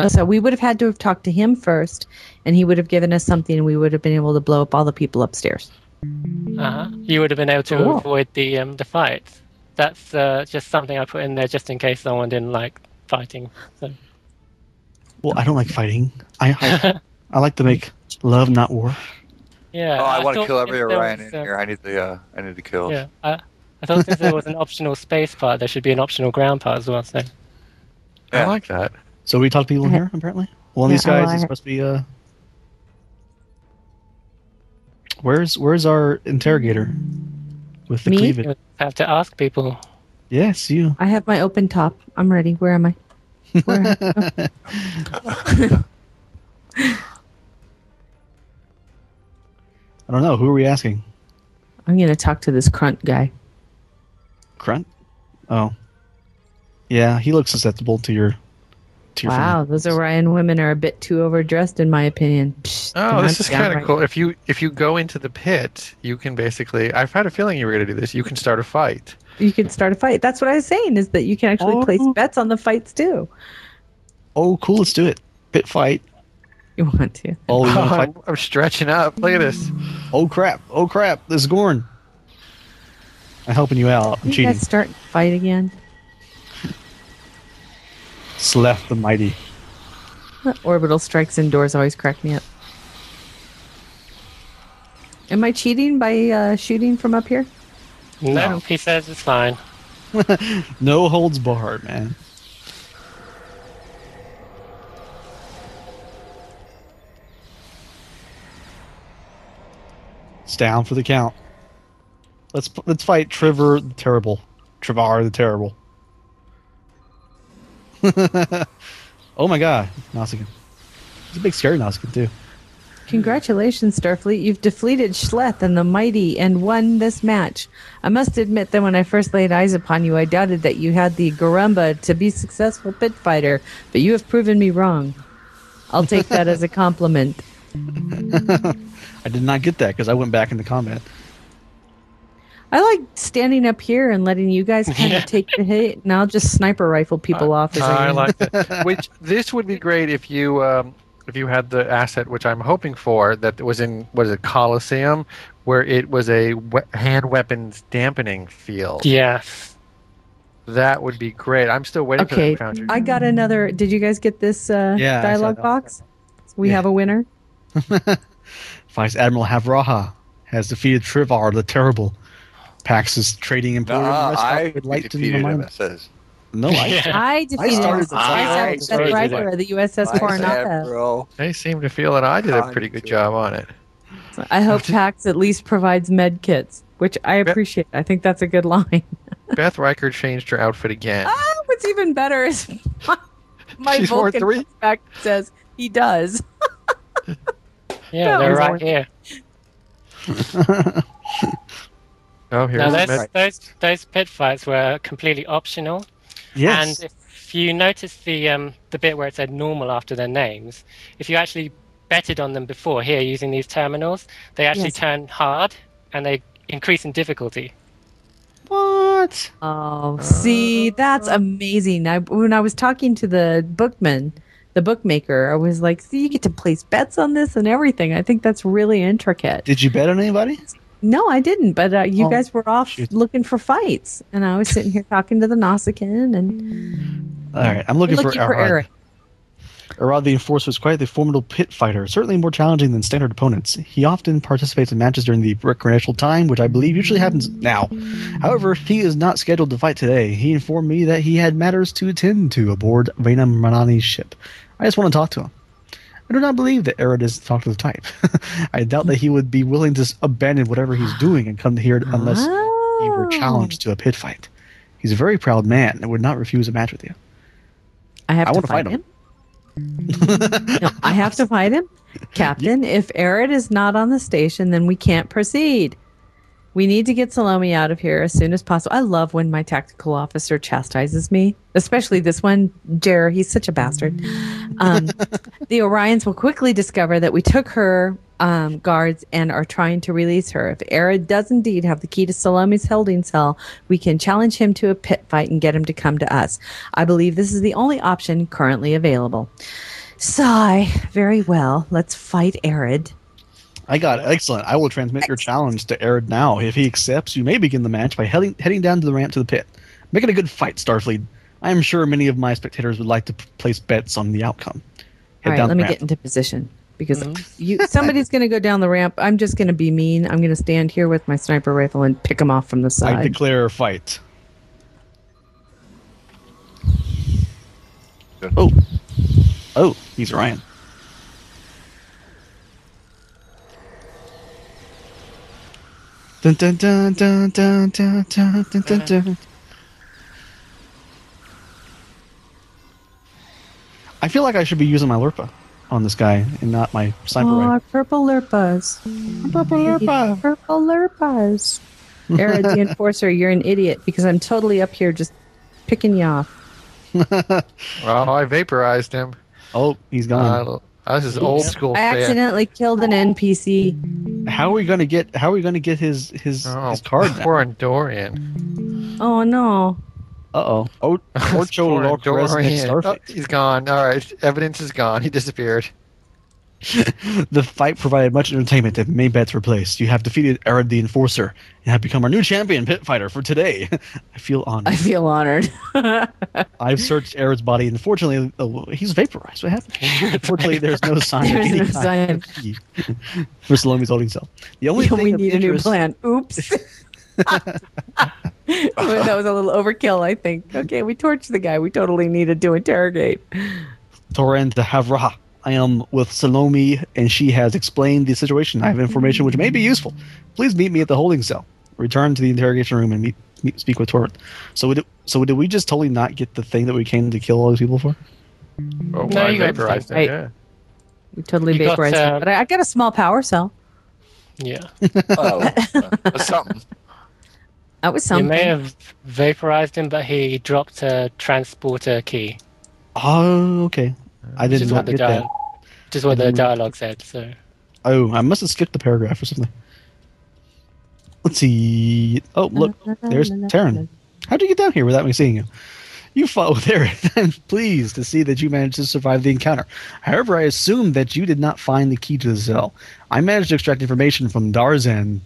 So we would have had to have talked to him first, and he would have given us something, and we would have been able to blow up all the people upstairs. You would have been able to avoid the fight. That's just something I put in there just in case someone didn't like fighting. So. Well, I don't like fighting. I like to make love, not war. Yeah. Oh, I want to thought kill every since there Orion was, in here. I need the kills. Yeah. I thought since there was an optional space part, there should be an optional ground part as well. So. I like that. So we talk to people here, apparently? One of these guys is supposed to be Where's our interrogator with the cleavage? You have to ask people. Yes, you. I have my open top. I'm ready. Where am I? I don't know. Who are we asking? I'm going to talk to this Crunt guy. Crunt? Oh. Yeah, he looks susceptible to your Wow, those Orion women are a bit too overdressed, in my opinion. Oh, this is kind of cool. If you go into the pit, you can basically. I've had a feeling you were going to do this. You can start a fight. You can start a fight. That's what I was saying. Is that you can actually place bets on the fights too. Oh, cool! Let's do it. Pit fight. You want to? Oh, you want to fight? I'm stretching up. Look at this. Oh crap! Oh crap! This is Gorn. I'm helping you out. I'm You cheating. guys start fight again. Sleth the mighty. Orbital strikes indoors always crack me up. Am I cheating by shooting from up here? No, he says it's fine. No holds barred, man. It's down for the count. Let's fight Trevor the Terrible. Trevar the Terrible. Oh my god, Nausicaa. He's a big scary Nausicaa too. Congratulations, Starfleet. You've defeated Schleth and the Mighty and won this match. I must admit that when I first laid eyes upon you, I doubted that you had the Garumba to be successful pit fighter, but you have proven me wrong. I'll take that as a compliment. I did not get that because I went back into combat. I like standing up here and letting you guys kind of take the hit, and I'll just sniper rifle people off. As I like that. Which this would be great if you had the asset, which I'm hoping for, that was in Coliseum, where it was a hand weapons dampening field. Yeah. That would be great. I'm still waiting for that Foundry. I got another. Did you guys get this dialogue box? We have a winner. Vice Admiral Havraha has defeated Trivar the Terrible. Pax's trading emporium. I would like to defeated him, it says. No, I defeated the writer of the USS Coronado. They seem to feel that I did a pretty good job on it. I hope Pax at least provides med kits, which I appreciate. I think that's a good line. Beth Riker changed her outfit again. Oh, what's even better is my Vulcan comes back and says he does. Yeah, they're right here. Oh, here. Now, those pit fights were completely optional. Yes. And if you notice the bit where it said normal after their names, if you actually betted on them before here using these terminals, they actually turn hard and they increase in difficulty. What? Oh, see, that's amazing. When I was talking to the bookmaker, I was like, see, you get to place bets on this and everything. I think that's really intricate. Did you bet on anybody? No, I didn't, but you guys were off looking for fights, and I was sitting here talking to the Nausicaan, and... All right, I'm looking for Eric. Arad the Enforcer is quite the formidable pit fighter, certainly more challenging than standard opponents. He often participates in matches during the recreational time, which I believe usually happens now. However, he is not scheduled to fight today. He informed me that he had matters to attend to aboard Vena Manani's ship. I just want to talk to him. I do not believe that Arad is talk to the type. I doubt that he would be willing to abandon whatever he's doing and come here unless he were challenged to a pit fight. He's a very proud man and would not refuse a match with you. I want to fight him. No, I have to fight him? Captain, if Arad is not on the station, then we can't proceed. We need to get Salome out of here as soon as possible. I love when my tactical officer chastises me, especially this one, Jer. He's such a bastard. The Orions will quickly discover that we took her guards and are trying to release her. If Arad does indeed have the key to Salome's holding cell, we can challenge him to a pit fight and get him to come to us. I believe this is the only option currently available. Sigh. Very well. Let's fight Arad. I got it. Excellent. I will transmit your challenge to Arad now. If he accepts, you may begin the match by heading down to the ramp to the pit. Make it a good fight, Starfleet. I am sure many of my spectators would like to place bets on the outcome. All right, let me get into position. Because somebody's going to go down the ramp. I'm just going to be mean. I'm going to stand here with my sniper rifle and pick them off from the side. I declare a fight. Oh, he's Ryan. Dun, dun, dun, dun, dun, dun, dun, dun, dun, dun. I feel like I should be using my Lurpa on this guy and not my sniper rifle. Purple Lurpas. Purple Lurpa. Purple Lurpas. Arad the Enforcer, you're an idiot because I'm totally up here just picking you off. Well, I vaporized him. Oh, he's gone. This is old school. I accidentally killed an NPC. How are we gonna get his card now? Poor Andorian. Oh no. Uh-oh. Ocho Lorca he's gone. All right. Evidence is gone. He disappeared. The fight provided much entertainment and many bets were placed. You have defeated Arad the Enforcer and have become our new champion pit fighter for today. I feel honored. I've searched Arad's body and unfortunately he's vaporized. What happened? Unfortunately, there's no sign of any kind for Salome's holding cell. The only thing we need a new plan. Oops. That was a little overkill, I think. Okay, we torched the guy we totally needed to interrogate. Torrent Havra. I am with Salome, and she has explained the situation. I have information which may be useful. Please meet me at the holding cell. Return to the interrogation room and speak with Torrent. So did we just totally not get the thing that we came to kill all these people for? Oh, no, you vaporized it, yeah. We totally You got, vaporized him. But I got a small power cell. Yeah. Oh, that's something. That was You something. may have vaporized him, but he dropped a transporter key. Oh, okay. I Which did is not what the get that. which is what I the didn't- dialogue said. So Oh, I must have skipped the paragraph or something. Let's see. Oh, look, there's Taryn. How'd you get down here without me seeing you? You fought with Eric. I'm pleased to see that you managed to survive the encounter. However, I assumed that you did not find the key to the cell. I managed to extract information from Darzan,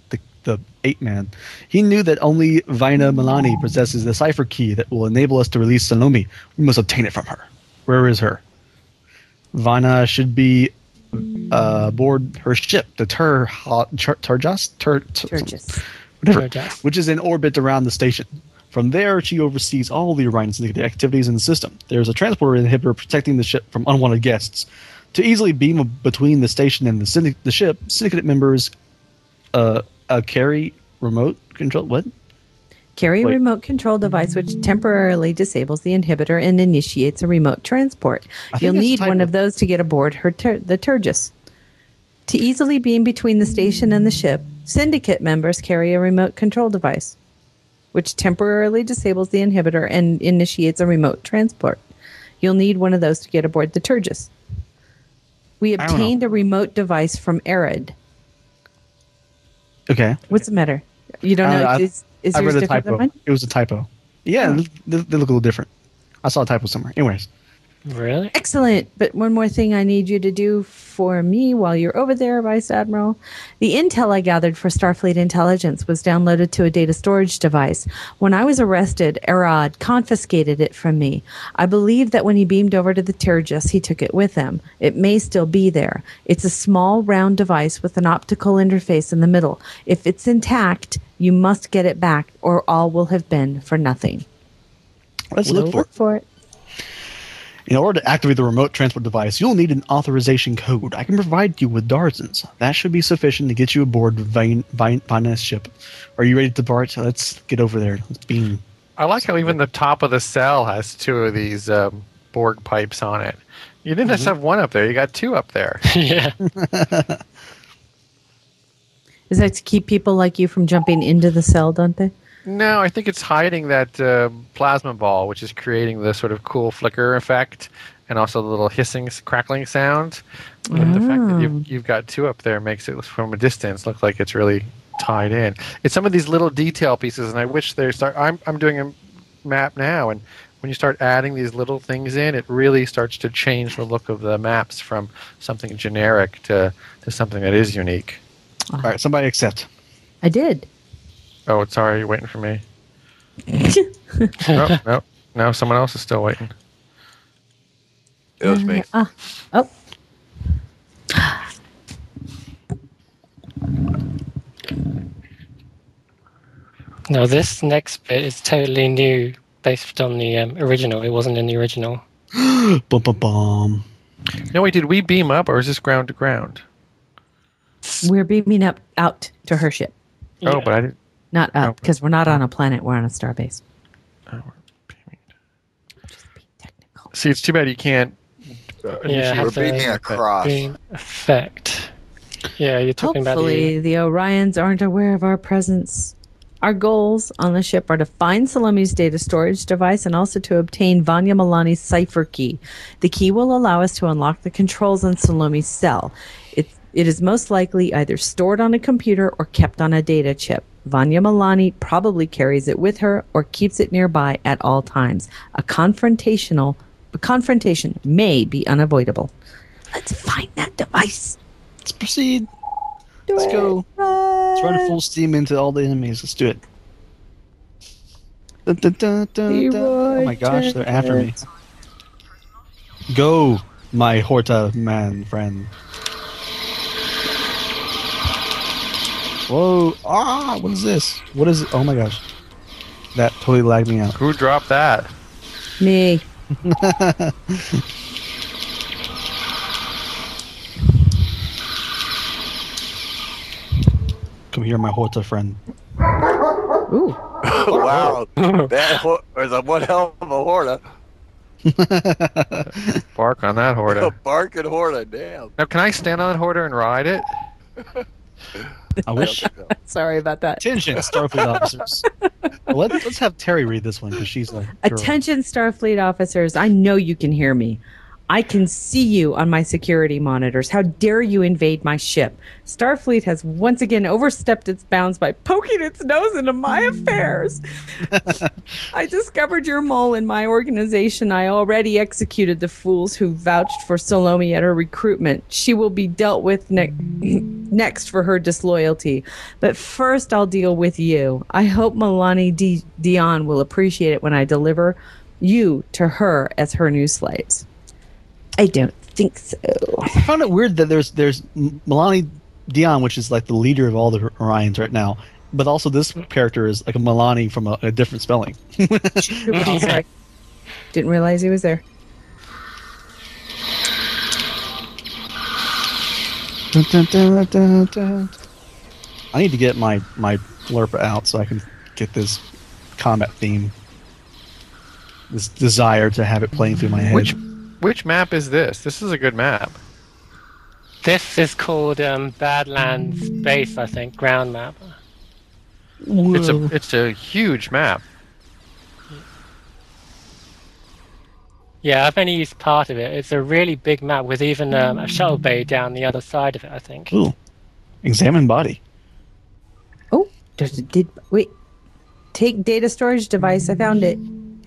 the ape-man. He knew that only Vina Milani possesses the cipher key that will enable us to release Salome. We must obtain it from her. Where is her? Vina should be aboard her ship, the Turgis. whatever, Turgis. which is in orbit around the station. From there, she oversees all the Orion Syndicate activities in the system. There's a transporter inhibitor protecting the ship from unwanted guests. To easily beam between the station and the ship, Syndicate members carry remote control. What? Carry a Wait. remote control device which temporarily disables the inhibitor and initiates a remote transport. I think You'll it's a need one typo. of those to get aboard the Turgis. To easily beam between the station and the ship, Syndicate members carry a remote control device which temporarily disables the inhibitor and initiates a remote transport. You'll need one of those to get aboard the Turgis. We don't know. obtained a remote device from Arid. Okay. What's the matter? You don't know? Is I yours read a different than typo. mine? It was a typo. Yeah, they look a little different. I saw a typo somewhere. Anyways. really, Excellent. But one more thing I need you to do for me while you're over there, Vice Admiral. The intel I gathered for Starfleet Intelligence was downloaded to a data storage device. When I was arrested, Arad confiscated it from me. I believe that when he beamed over to the Turgis, he took it with him. It may still be there. It's a small, round device with an optical interface in the middle. If it's intact, you must get it back, or all will have been for nothing. Let's We'll look for it. look for it. In order to activate the remote transport device, you'll need an authorization code. I can provide you with Darzan's. That should be sufficient to get you aboard Vina's ship. Are you ready to depart? Let's get over there. Let's beam. I like how even the top of the cell has two of these Borg pipes on it. You didn't just have one up there; you got two up there. yeah. Is that to keep people like you from jumping into the cell, don't they? No, I think it's hiding that plasma ball, which is creating the sort of cool flicker effect, and also the little hissing, crackling sound. But the fact that you've got two up there makes it, from a distance, look like it's really tied in. It's some of these little detail pieces, and I wish they start. I'm doing a map now, and when you start adding these little things in, it really starts to change the look of the maps from something generic to something that is unique. All right, somebody accept. I did. Oh, sorry, you're waiting for me. No, someone else is still waiting. It was me. Oh. No, this next bit is totally new, based on the original. It wasn't in the original. Bum, bum, bum. No, wait, did we beam up, or is this ground to ground? We're beaming out to her ship. Oh, Yeah. but I didn't. Not up, Okay. because we're not on a planet. We're on a starbase. Oh, we're beaming. Just be technical. See, it's too bad you can't. Yeah, initiate have We're the beaming across. beam effect. Yeah, you're talking Hopefully, the Orions aren't aware of our presence. Our goals on the ship are to find Salome's data storage device and also to obtain Vanya Milani's cipher key. The key will allow us to unlock the controls on Salome's cell. It is most likely either stored on a computer or kept on a data chip. Vanya Milani probably carries it with her or keeps it nearby at all times. A confrontation may be unavoidable. Let's find that device. Let's proceed. Let's go. Let's run full steam into all the enemies. Let's do it. Dun, dun, dun, dun, dun. Oh my gosh, they're after me. Go, my Horta man friend. Whoa. Ah, what is this? What is it? Oh my gosh. That totally lagged me out. Who dropped that? Me. Come here, my Horta friend. Ooh. Wow. That was a one hell of a horta. Bark on that Horta. Barking Horta, damn. Now, can I stand on that Horta and ride it? I wish. Sorry about that. Attention, Starfleet officers. Well, let's have Terry read this one because she's like. Attention, Starfleet officers. I know you can hear me. I can see you on my security monitors. How dare you invade my ship? Starfleet has once again overstepped its bounds by poking its nose into my affairs. I discovered your mole in my organization. I already executed the fools who vouched for Salome at her recruitment. She will be dealt with next for her disloyalty. But first, I'll deal with you. I hope Milani Dion will appreciate it when I deliver you to her as her new slaves. I don't think so. I found it weird that there's Milani Dion, which is like the leader of all the Orions right now, but also this character is like a Milani from a different spelling. Sorry. Didn't realize he was there. Dun, dun, dun, dun, dun. I need to get my Lurpa out so I can get this combat theme. This desire to have it playing through my head. Which map is this? This is a good map. This is called Badlands Base, I think, ground map. It's a huge map. Yeah, I've only used part of it. It's a really big map with even a shuttle bay down the other side of it, I think. Ooh. Examine body. Oh, wait. Take data storage device. I found it.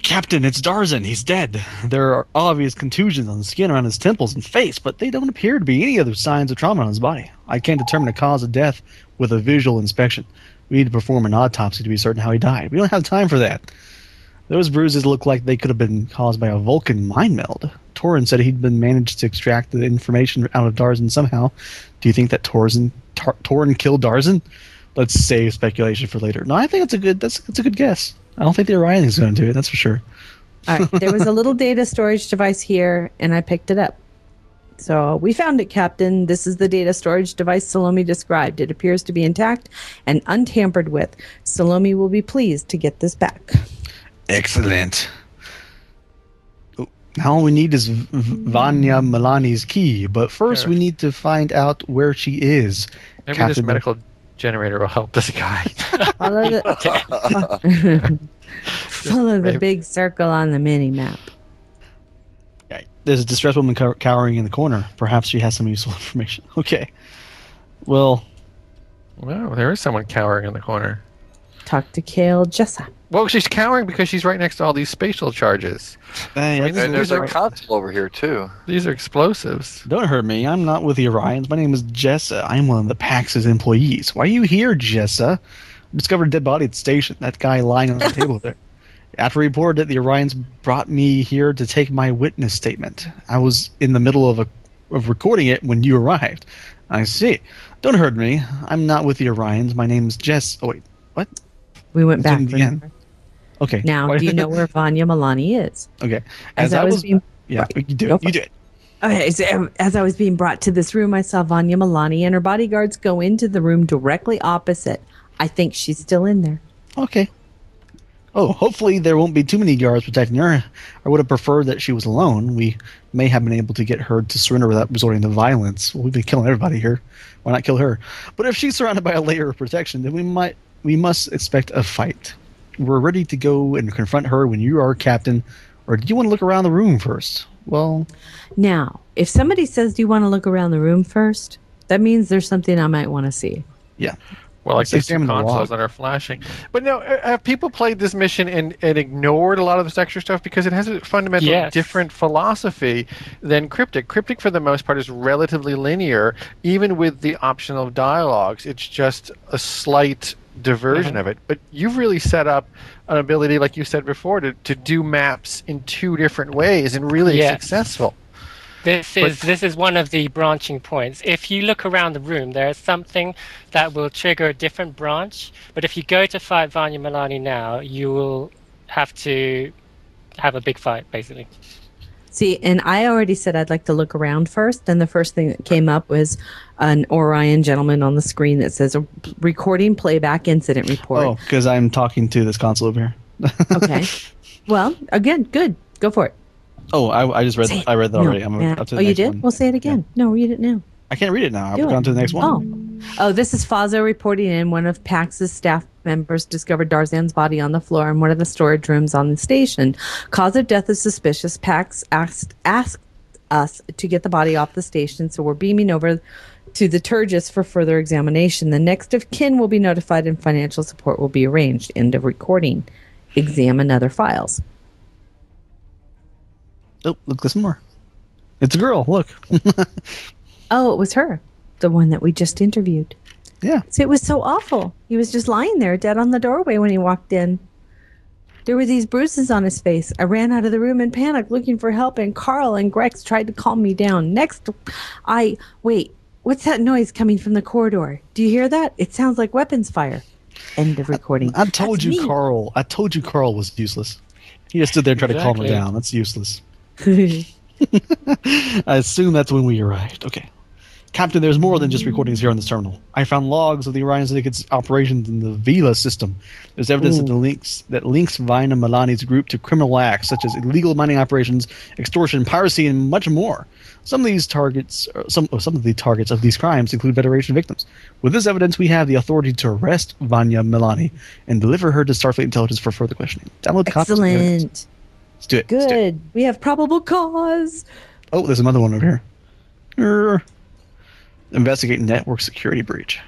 Captain, it's Darzan. He's dead. There are obvious contusions on the skin around his temples and face, but they don't appear to be any other signs of trauma on his body. I can't determine the cause of death with a visual inspection. We need to perform an autopsy to be certain how he died. We don't have time for that. Those bruises look like they could have been caused by a Vulcan mind meld. Torin said he'd been managed to extract the information out of Darzan somehow. Do you think that Torin killed Darzan? Let's save speculation for later. No, I think that's a good guess. I don't think the Orion is going to do it, that's for sure. All right, there was a little data storage device here, and I picked it up. So we found it, Captain. This is the data storage device Salome described. It appears to be intact and untampered with. Salome will be pleased to get this back. Excellent. Now all we need is Vanya Milani's key, but first we need to find out where she is. Maybe Captain, this medical generator will help this guy. Follow the big circle on the mini map. There's a distressed woman cowering in the corner. Perhaps she has some useful information. Okay. Well, there is someone cowering in the corner. Talk to Kale Jessa. Well, she's cowering because she's right next to all these spatial charges. And there's a console over here, too. These are explosives. Don't hurt me. I'm not with the Orions. My name is Jessa. I'm one of the PAX's employees. Why are you here, Jessa? I discovered a dead body at the station. That guy lying on the table there. After he reported it, the Orions brought me here to take my witness statement. I was in the middle of recording it when you arrived. I see. Don't hurt me. I'm not with the Orions. My name's Jess. Oh, wait. What? We went back. Okay. Now, do you know where Vanya Milani is? Okay. As I was being... Yeah, you do it. Okay, so as I was being brought to this room, I saw Vanya Milani and her bodyguards go into the room directly opposite. I think she's still in there. Okay. Oh, hopefully there won't be too many guards protecting her. I would have preferred that she was alone. We may have been able to get her to surrender without resorting to violence. Well, we've been killing everybody here. Why not kill her? But if she's surrounded by a layer of protection, then we must expect a fight. We're ready to go and confront her when you are captain. Or do you want to look around the room first? Well... Now, if somebody says, do you want to look around the room first? That means there's something I might want to see. Yeah. Well, like these two consoles that are flashing. But no, have people played this mission and ignored a lot of this extra stuff because it has a fundamentally different philosophy than Cryptic. Cryptic, for the most part, is relatively linear, even with the optional dialogues. It's just a slight diversion of it. But you've really set up an ability, like you said before, to do maps in two different ways and really successful. This is one of the branching points. If you look around the room, there is something that will trigger a different branch. But if you go to fight Vanya Milani now, you will have to have a big fight, basically. See, and I already said I'd like to look around first. And the first thing that came up was an Orion gentleman on the screen that says a recording playback incident report. Oh, because I'm talking to this console over here. Okay. Well, again, good. Go for it. Oh, I just read. Say it. I read that No, already. I'm yeah. up to Oh, the you next did? one. Well, say it again. No, read it now. I can't read it now. Do I've it. gone to the next one. Oh, this is Fazo reporting in. One of PAX's staff members discovered Darzan's body on the floor in one of the storage rooms on the station. Cause of death is suspicious. PAX asked us to get the body off the station, so we're beaming over to the Turgis for further examination. The next of kin will be notified and financial support will be arranged. End of recording. Examine other files. Oh, look, there's more. It's a girl. Look. Oh, it was her, the one that we just interviewed. Yeah. So it was so awful. He was just lying there dead on the doorway when he walked in. There were these bruises on his face. I ran out of the room in panic looking for help, and Carl and Grex tried to calm me down. Wait, what's that noise coming from the corridor? Do you hear that? It sounds like weapons fire. End of recording. I told That's you, me. Carl. I told you Carl was useless. He just stood there and tried to calm her Exactly. down. That's useless. I assume that's when we arrived. Okay. Captain, there's more than just recordings here on this terminal. I found logs of the Orion Syndicate's operations in the Vila system. There's evidence that links Vina Milani's group to criminal acts such as illegal mining operations, extortion, piracy, and much more. Some of the targets of these crimes include Federation victims. With this evidence, we have the authority to arrest Vanya Milani and deliver her to Starfleet Intelligence for further questioning. Download copies of the evidence. Excellent. Let's do it. Let's do it. Good. We have probable cause. Oh, there's another one over here. Investigate network security breach.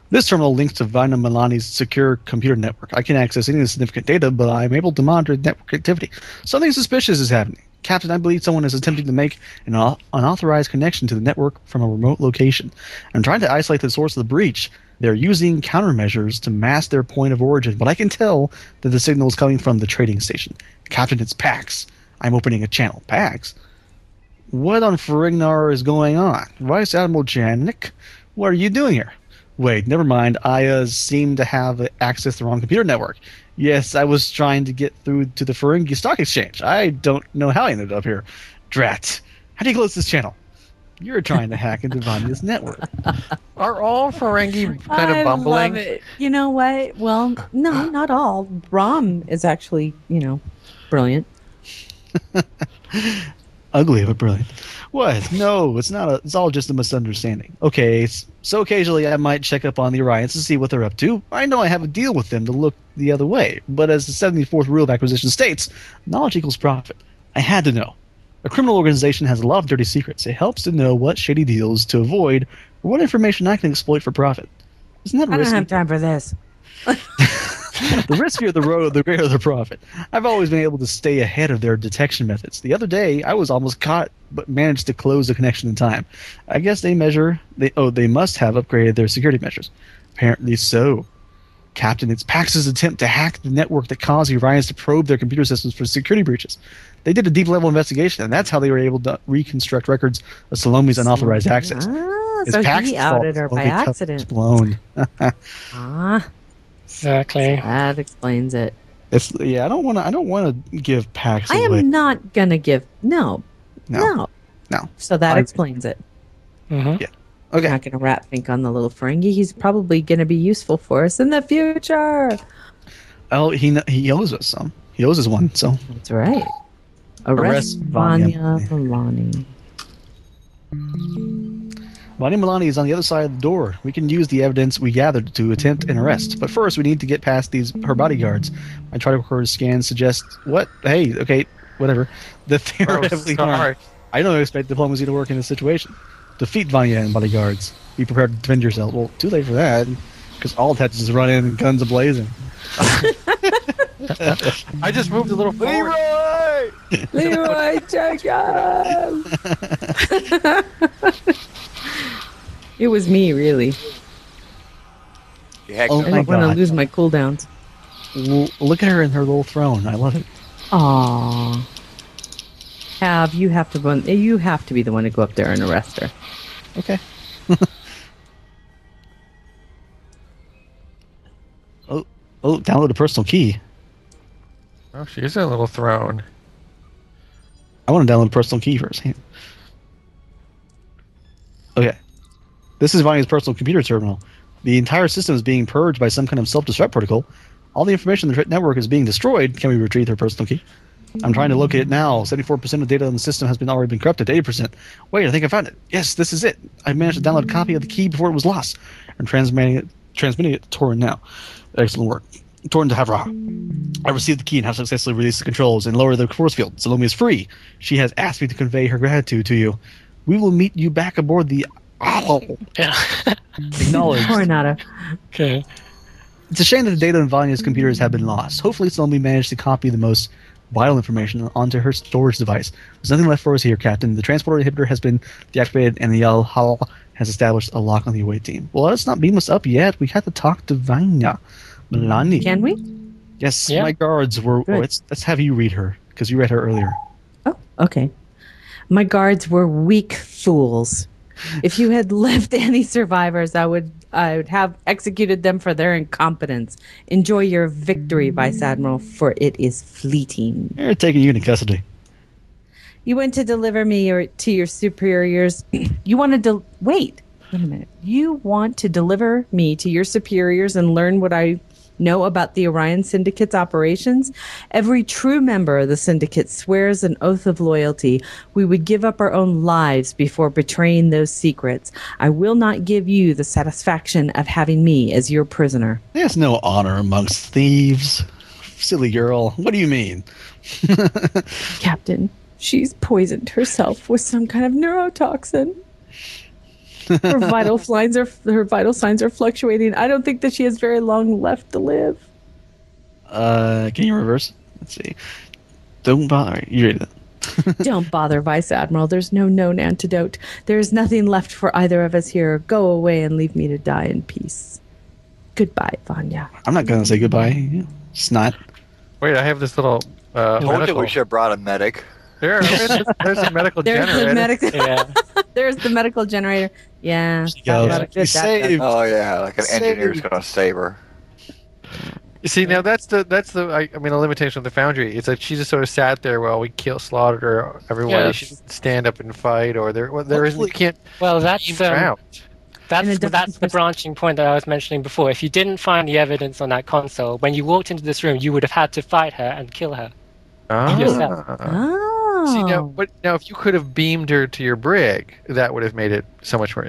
This terminal links to Vina Milani's secure computer network. I can access any significant data, but I'm able to monitor network activity. Something suspicious is happening. Captain, I believe someone is attempting to make an unauthorized connection to the network from a remote location. I'm trying to isolate the source of the breach. They're using countermeasures to mask their point of origin, but I can tell that the signal is coming from the trading station. Captain, it's PAX. I'm opening a channel. PAX? What on Ferignar is going on? Vice Admiral Janik, what are you doing here? Wait, never mind. I seem to have access to the wrong computer network. Yes, I was trying to get through to the Ferengi Stock Exchange. I don't know how I ended up here. Drat. How do you close this channel? You're trying to hack into Vanya's network. Are all Ferengi kind of I bumbling? love it. You know what? Well, no, not all. Rom is actually, brilliant. Ugly but brilliant. What? No, it's not. It's all just a misunderstanding. Okay, so occasionally I might check up on the Orions to see what they're up to. I know I have a deal with them to look the other way, but as the 74th rule of acquisition states, knowledge equals profit. I had to know. A criminal organization has a lot of dirty secrets. It helps to know what shady deals to avoid or what information I can exploit for profit. Isn't that I don't risky? have time for this. The riskier the road, the greater the profit. I've always been able to stay ahead of their detection methods. The other day, I was almost caught, but managed to close the connection in time. I guess they must have upgraded their security measures. Apparently so. Captain, it's Pax's attempt to hack the network that caused the Orions to probe their computer systems for security breaches. They did a deep-level investigation, and that's how they were able to reconstruct records of Salome's unauthorized access. Ah, It's so Pax's he outed fault her by Salome cut accident. was blown. Ah, Exactly. that explains it. I don't want to give Pax I away. am not gonna give no. No. So that I- explains it. Hmm. Yeah. I'm Okay. not gonna rat think on the little Ferengi. He's probably gonna be useful for us in the future. Oh, he owes us some. He owes us one. So That's right. Arrest Arrest Vanya. Vanya Milani. Vanya Milani is on the other side of the door. We can use the evidence we gathered to attempt an arrest. But first, we need to get past her bodyguards. I try to record scans suggest what? Hey, okay, whatever. That they are Oh, heavily sorry. armed. I don't expect diplomacy to work in this situation. Defeat Vanya and bodyguards. Be prepared to defend yourself. Well, too late for that, because all Tetris run in, guns a-blazing. I just moved a little forward. Leroy Jenkins! It was me, really. You hacked Oh I them. my don't want to God. lose my cooldowns. Look at her in her little throne. I love it. Aww. You have to be the one to go up there and arrest her. Okay. Download a personal key. Oh, she is a little throne. I want to download a personal key first. Okay. This is Vanya's personal computer terminal. The entire system is being purged by some kind of self-destruct protocol. All the information in the network is being destroyed. Can we retrieve her personal key? I'm trying to locate it now. 74% of data in the system has already been corrupted. 80%. Wait, I think I found it. Yes, this is it. I managed to download a copy of the key before it was lost. I'm transmitting it to Torin now. Excellent work. Torin to Havra. I received the key and have successfully released the controls and lowered the force field. Salome is free. She has asked me to convey her gratitude to you. We will meet you back aboard the... Yeah. Acknowledged. Coronado. Okay. It's a shame that the data on Vanya's computers have been lost. Hopefully Salome managed to copy the most vital information onto her storage device. There's nothing left for us here, Captain. The transporter inhibitor has been deactivated and the Hal has established a lock on the away team. Well, let's not beam us up yet. We have to talk to Vanya. Milani. Can we? Yes, Yeah. my guards were... Good. let's have you read her, because you read her earlier. Oh, okay. My guards were weak fools. If you had left any survivors, I would have executed them for their incompetence. Enjoy your victory, Vice Admiral, for it is fleeting. They're taking you into custody. You went to deliver me to your superiors. You wanted to... Wait a minute. You want to deliver me to your superiors and learn what I know about the Orion Syndicate's operations? Every true member of the Syndicate swears an oath of loyalty. We would give up our own lives before betraying those secrets. I will not give you the satisfaction of having me as your prisoner. There's no honor amongst thieves. Silly girl. What do you mean? Captain, she's poisoned herself with some kind of neurotoxin. Her vital signs are fluctuating. I don't think that she has very long left to live. Can you reverse? Let's see. Don't bother. You read it. Don't bother, Vice Admiral. There's no known antidote. There is nothing left for either of us here. Go away and leave me to die in peace. Goodbye, Vanya. I'm not gonna say goodbye. Snot. Wait, I have this little I told you medical. we should have brought a medic. There's a medical There's generator. the medical. Yeah. There's the medical generator. Yeah. She goes, not a good- "You saved." Oh yeah, like an Save- engineer's gonna save her. You see, now that's the I mean, a limitation of the Foundry. It's like she just sort of sat there while we slaughtered her everyone. Yes. She didn't stand up and fight, or there isn't. You can't Well, that's beam her out. And it that's doesn't the branching point that I was mentioning before. If you didn't find the evidence on that console, when you walked into this room, you would have had to fight her and kill her. yourself. Oh. See now, if you could have beamed her to your brig, that would have made it so much more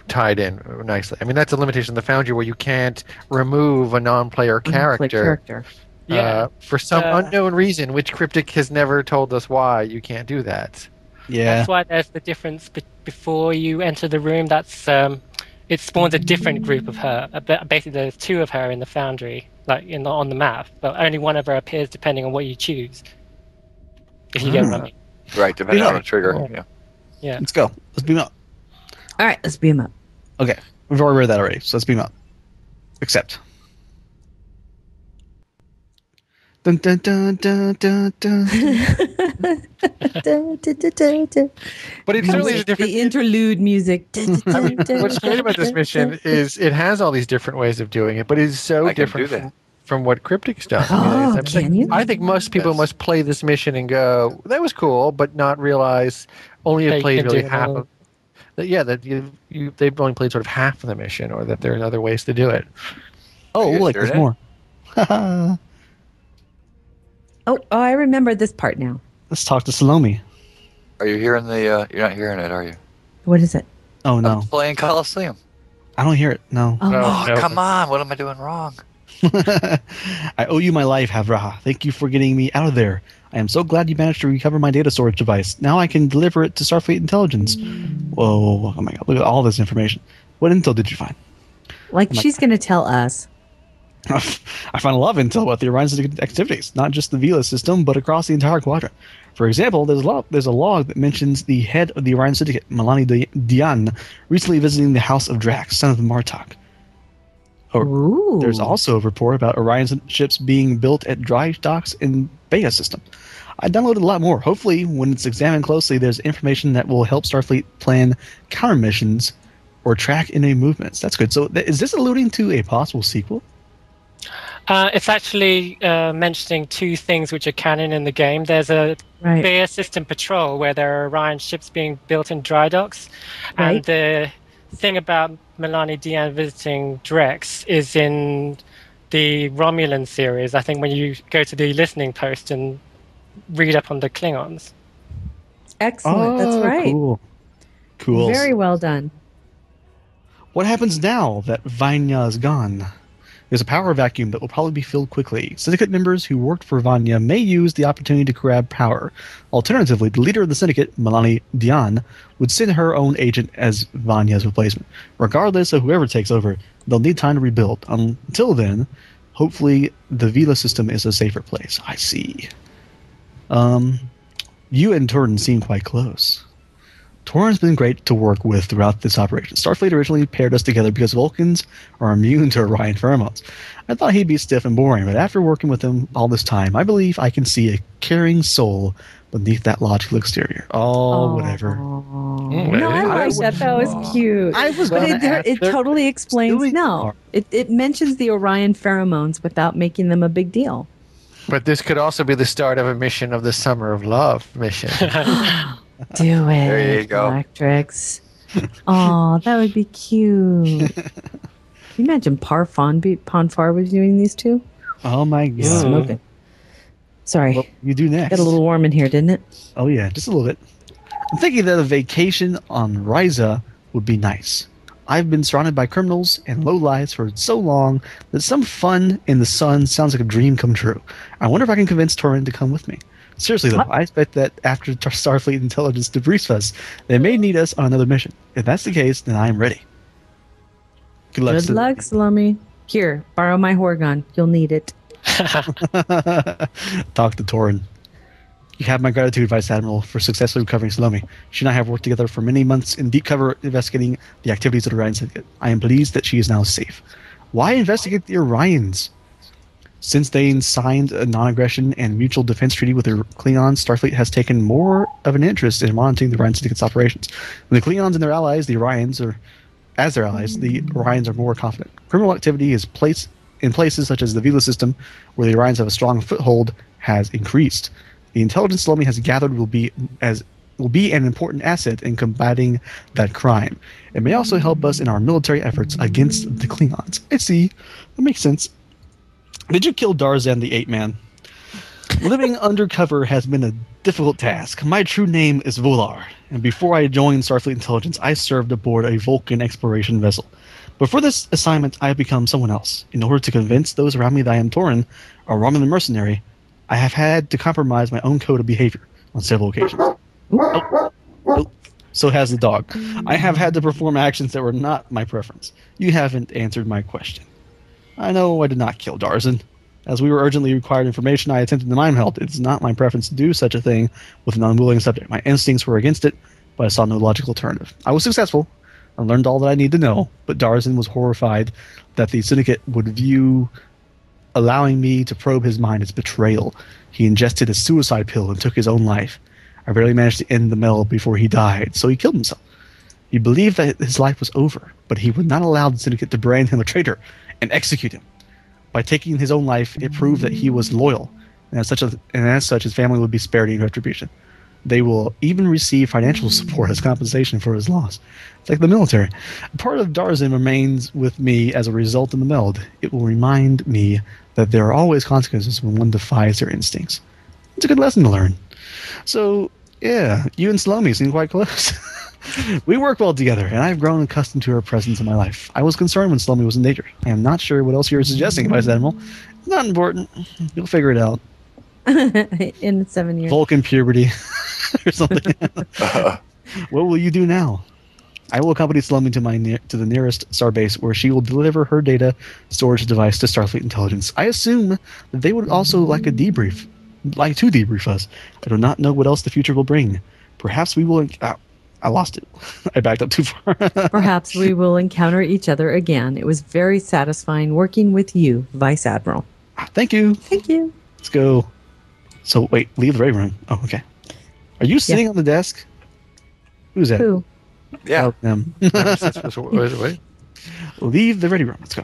tied in nicely. I mean, that's a limitation of the Foundry where you can't remove a non-player character. Yeah. For some unknown reason, which Cryptic has never told us why you can't do that. Yeah. That's why there's the difference before you enter the room. That's it spawns a different group of her. Basically, there's two of her in the Foundry, like on the map, but only one of her appears depending on what you choose. If you get what I mean. Right, depending on the trigger. Yeah. Yeah. Let's go. Let's beam up. All right, let's beam up. Okay. We've already read that already, so let's beam up. Accept. Dun, dun, dun, dun, dun, dun. But it certainly is a different. The interlude music. What's great about this mission is it has all these different ways of doing it, but it is so I can do different that. from what Cryptic's done. Oh, I can you? I think most people Yes. must play this mission and go, "That was cool," but not realize only That have you played can really do half more. of. That they've only played sort of half of the mission, or that there are other ways to do it. Oh, Are you look, sure there's that? more. Haha. Oh, I remember this part now. Let's talk to Salome. Are you hearing the? You're not hearing it, are you? What is it? Oh, no. I'm playing Coliseum. I don't hear it. No. Oh, No. Oh, come on! What am I doing wrong? I owe you my life, Havraha. Thank you for getting me out of there. I am so glad you managed to recover my data storage device. Now I can deliver it to Starfleet Intelligence. Whoa, oh my god, look at all this information. What intel did you find? like she's going to tell us. I found a lot of intel about the Orion Syndicate activities, not just the Vela system, but across the entire quadrant. For example, there's a log that mentions the head of the Orion Syndicate, Milani Dian, recently visiting the House of Drax, son of Martok. Ooh. There's also a report about Orion ships being built at dry docks in Beta system. I downloaded a lot more. Hopefully, when it's examined closely, there's information that will help Starfleet plan counter missions or track enemy movements. That's good. So, is this alluding to a possible sequel? It's actually mentioning two things which are canon in the game. There's a Right. Bear System patrol where there are Orion ships being built in dry docks, Right. and the thing about Milani Dian visiting Drex is in the Romulan series, I think when you go to the listening post and read up on the Klingons. Excellent. That's right. Cool. Very well done. What happens now that Vanya is gone? There's a power vacuum that will probably be filled quickly. Syndicate members who worked for Vanya may use the opportunity to grab power. Alternatively, the leader of the Syndicate, Melanie Dion, would send her own agent as Vanya's replacement. Regardless of whoever takes over, they'll need time to rebuild. Until then, hopefully the Vila system is a safer place. I see. You and Turin seem quite close. Torin's been great to work with throughout this operation. Starfleet originally paired us together because Vulcans are immune to Orion pheromones. I thought he'd be stiff and boring, but after working with him all this time, I believe I can see a caring soul beneath that logical exterior. Oh, whatever. No, I like that. That was cute. But it totally explains. No, it mentions the Orion pheromones without making them a big deal. But this could also be the start of a mission of the Summer of Love mission. Do it. There you go. Galactrix. Oh, that would be cute. Can you imagine Ponfar was doing these two? Oh my god. Smoking. Sorry. What you do next? Got a little warm in here, didn't it? Oh yeah, just a little bit. I'm thinking that a vacation on Ryza would be nice. I've been surrounded by criminals and lowlifes for so long that some fun in the sun sounds like a dream come true. I wonder if I can convince Torin to come with me. Seriously, though, I expect that after Starfleet intelligence debriefs us, they may need us on another mission. If that's the case, then I am ready. Good luck, Salome. Here, borrow my Horgon. You'll need it. Talk to Torin. You have my gratitude, Vice Admiral, for successfully recovering Salome. She and I have worked together for many months in deep cover investigating the activities of the Orion Syndicate. I am pleased that she is now safe. Why investigate the Orions? Since they signed a non-aggression and mutual defense treaty with the Klingons, Starfleet has taken more of an interest in monitoring the Orion Syndicate's operations. When the Klingons and their allies, the Orions, are more confident. Criminal activity is in places such as the Vila system, where the Orions have a strong foothold, has increased. The intelligence Salome has gathered will be an important asset in combating that crime. It may also help us in our military efforts against the Klingons. I see. That makes sense. Did you kill Darzan the Ape-Man? Living undercover has been a difficult task. My true name is Volar, and before I joined Starfleet Intelligence, I served aboard a Vulcan exploration vessel. But for this assignment, I have become someone else. In order to convince those around me that I am Torin, a Romulan mercenary, I have had to compromise my own code of behavior on several occasions. So has the dog. I have had to perform actions that were not my preference. You haven't answered my question. I know I did not kill Darzan. As we were urgently required information, I attempted to mind meld. It is not my preference to do such a thing with an unwilling subject. My instincts were against it, but I saw no logical alternative. I was successful. I learned all that I need to know, but Darzan was horrified that the Syndicate would view allowing me to probe his mind as betrayal. He ingested a suicide pill and took his own life. I barely managed to end the meld before he died, so he killed himself. He believed that his life was over, but he would not allow the Syndicate to brand him a traitor and execute him. By taking his own life, it proved that he was loyal, and as such, his family would be spared any retribution. They will even receive financial support as compensation for his loss. It's like the military. Part of Darzan remains with me as a result of the meld. It will remind me that there are always consequences when one defies their instincts. It's a good lesson to learn. So, yeah, you and Salome seem quite close. We work well together, and I've grown accustomed to her presence in my life. I was concerned when Salome was in danger. I am not sure what else you're suggesting, Vice Admiral. It's not important. You'll figure it out. In 7 years. Vulcan puberty or something. What will you do now? I will accompany Salome to the nearest starbase, where she will deliver her data storage device to Starfleet Intelligence. I assume that they would also like to debrief us. I do not know what else the future will bring. Perhaps we will... I lost it. I backed up too far. Perhaps we will encounter each other again. It was very satisfying working with you, Vice Admiral. Thank you. Thank you. Let's go. So, wait, leave the ready room. Oh, okay. Are you sitting on the desk? Who's that? Who? Yeah. Oh, them. Wait. Leave the ready room. Let's go.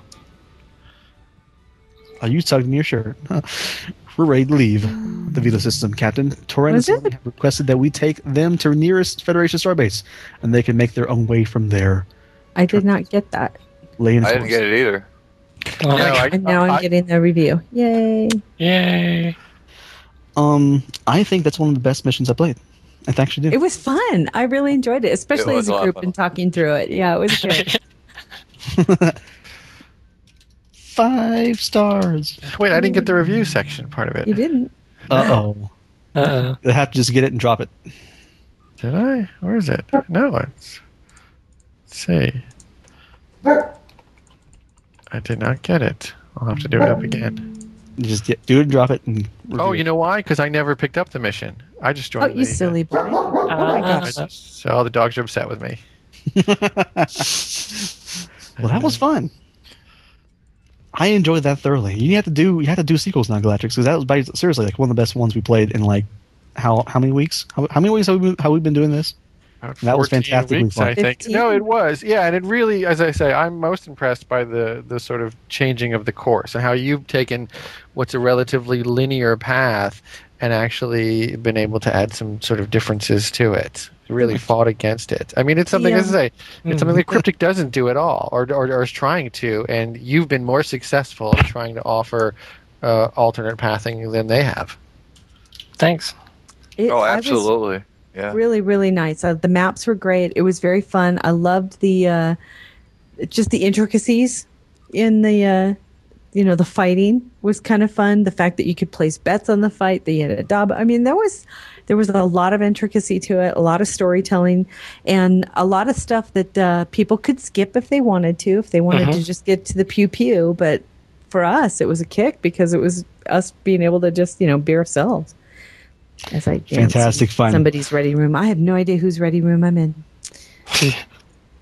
Are you tugging your shirt? We're ready to leave the Vila system, Captain. Torin and Salome have requested that we take them to nearest Federation starbase, and they can make their own way from there. I did not get that. I didn't get it either. Oh, No, And now I'm getting the review. Yay! yay. I think that's one of the best missions I played. I actually It do. was fun. I really enjoyed it, especially was as a a lot of group fun. and talking through it. Yeah, it was good. 5 stars. Wait, I didn't get the review section part of it. You didn't. Uh-oh. Uh-oh. You'll have to just get it and drop it. Did I? Where is it? No, let's see. I did not get it. I'll have to do it up again. You just do it and drop it. And Oh, review you know why? Because I never picked up the mission. I just Oh, joined. you silly boy! Oh my gosh! So all the dogs are upset with me. Well, that was fun. I enjoyed that thoroughly. You have to do sequels now, Galactrix, because that was seriously like one of the best ones we played in like how many weeks? How many weeks have we been doing this? About That was 14 fantastically weeks, fun. I think. 15? No, it was. Yeah, and it really, as I say, I'm most impressed by the sort of changing of the course and how you've taken what's a relatively linear path and actually been able to add some sort of differences to it. Really fought against it. I mean, it's something, as I say, it's something that Cryptic doesn't do at all, or is trying to, and you've been more successful in trying to offer alternate pathing than they have. Thanks. Oh, I was absolutely. Yeah. really, really nice. The maps were great. It was very fun. I loved the just the intricacies in the the fighting was kind of fun. The fact that you could place bets on the fight, that you had a dub. I mean, there was a lot of intricacy to it, a lot of storytelling, and a lot of stuff that people could skip if they wanted to, to just get to the pew pew. But for us, it was a kick because it was us being able to just be ourselves. As I dance Fantastic in fun. somebody's ready room. I have no idea whose ready room I'm in.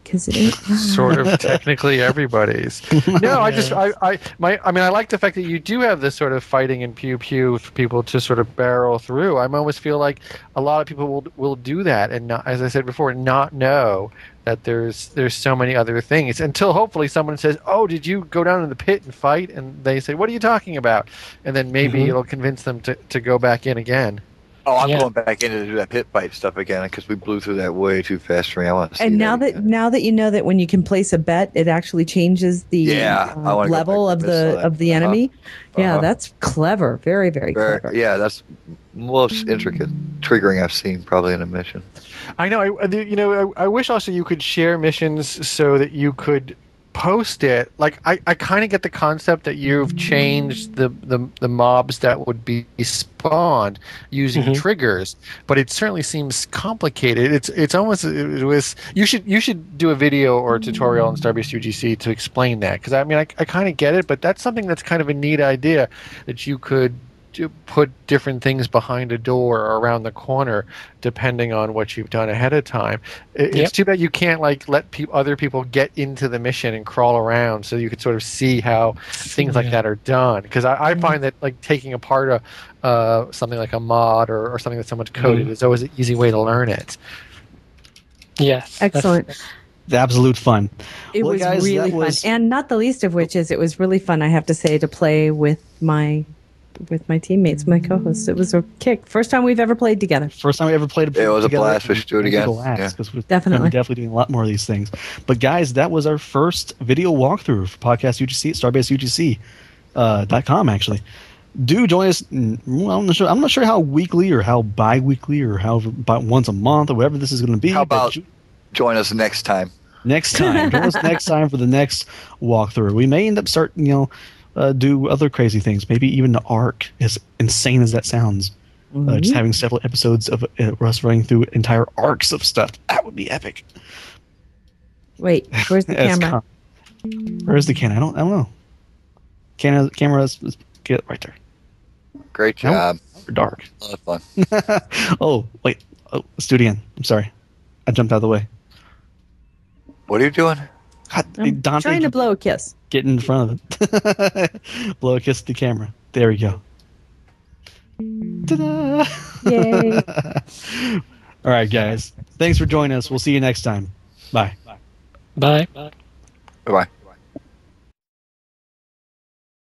Because it ain't Sort of technically everybody's. No, I like the fact that you do have this sort of fighting and pew pew for people to sort of barrel through. I almost feel like a lot of people will do that and not, as I said before, not know that there's so many other things until hopefully someone says, "Oh, did you go down in the pit and fight?" And they say, "What are you talking about?" And then maybe it'll convince them to go back in again. Oh, I'm Yeah. going back in to do that pit fight stuff again because we blew through that way too fast for me. I want to see And now that that again. you know that when you can place a bet, it actually changes the Yeah, I wanna go level back of to this side. the enemy. Yeah, Uh-huh. that's clever. Very, very clever. Yeah, that's most intricate triggering I've seen probably in a mission. I know. I wish also you could share missions so that you could post it. Like I kind of get the concept that you've changed the mobs that would be spawned using triggers, but it certainly seems complicated. It's almost you should do a video or a tutorial on Starbase UGC to explain that, because I mean I kind of get it, but that's something that's kind of a neat idea that you could to put different things behind a door or around the corner depending on what you've done ahead of time. It's too bad you can't like let other people get into the mission and crawl around so you could sort of see how things like that are done, because I find that like taking apart something like a mod or something that someone's coded is always an easy way to learn it. Yes. Excellent. The absolute fun. It Well, was guys, really that was- fun, and not the least of which is it was really fun. I have to say, to play with my teammates, my co-hosts. It was a kick. First time we've ever played together. First time we ever played It was a together, blast. We should do it and again. people ask, Yeah. 'cause we're Definitely. definitely doing a lot more of these things. But guys, that was our first video walkthrough for Podcast UGC at StarbaseUGC.com actually. Do join us. Well, I'm not sure how weekly or how bi-weekly or how about once a month or whatever this is going to be. How but about join us next time? next time? Join us next time for the next walkthrough. We may end up starting, do other crazy things. Maybe even the arc, as insane as that sounds. Just having several episodes of us running through entire arcs of stuff. That would be epic. Wait, where's the As camera? Where's the camera? I don't know. Camera is get right there. Great job. Dark. A lot of fun. Oh, wait. Oh, let's do it again. I'm sorry. I jumped out of the way. What are you doing? God, I'm Dante, trying to blow a kiss. get in front of it. Blow a kiss at the camera. There we go. Ta-da! Yay. All right, guys. Thanks for joining us. We'll see you next time. Bye. Bye. Bye-bye.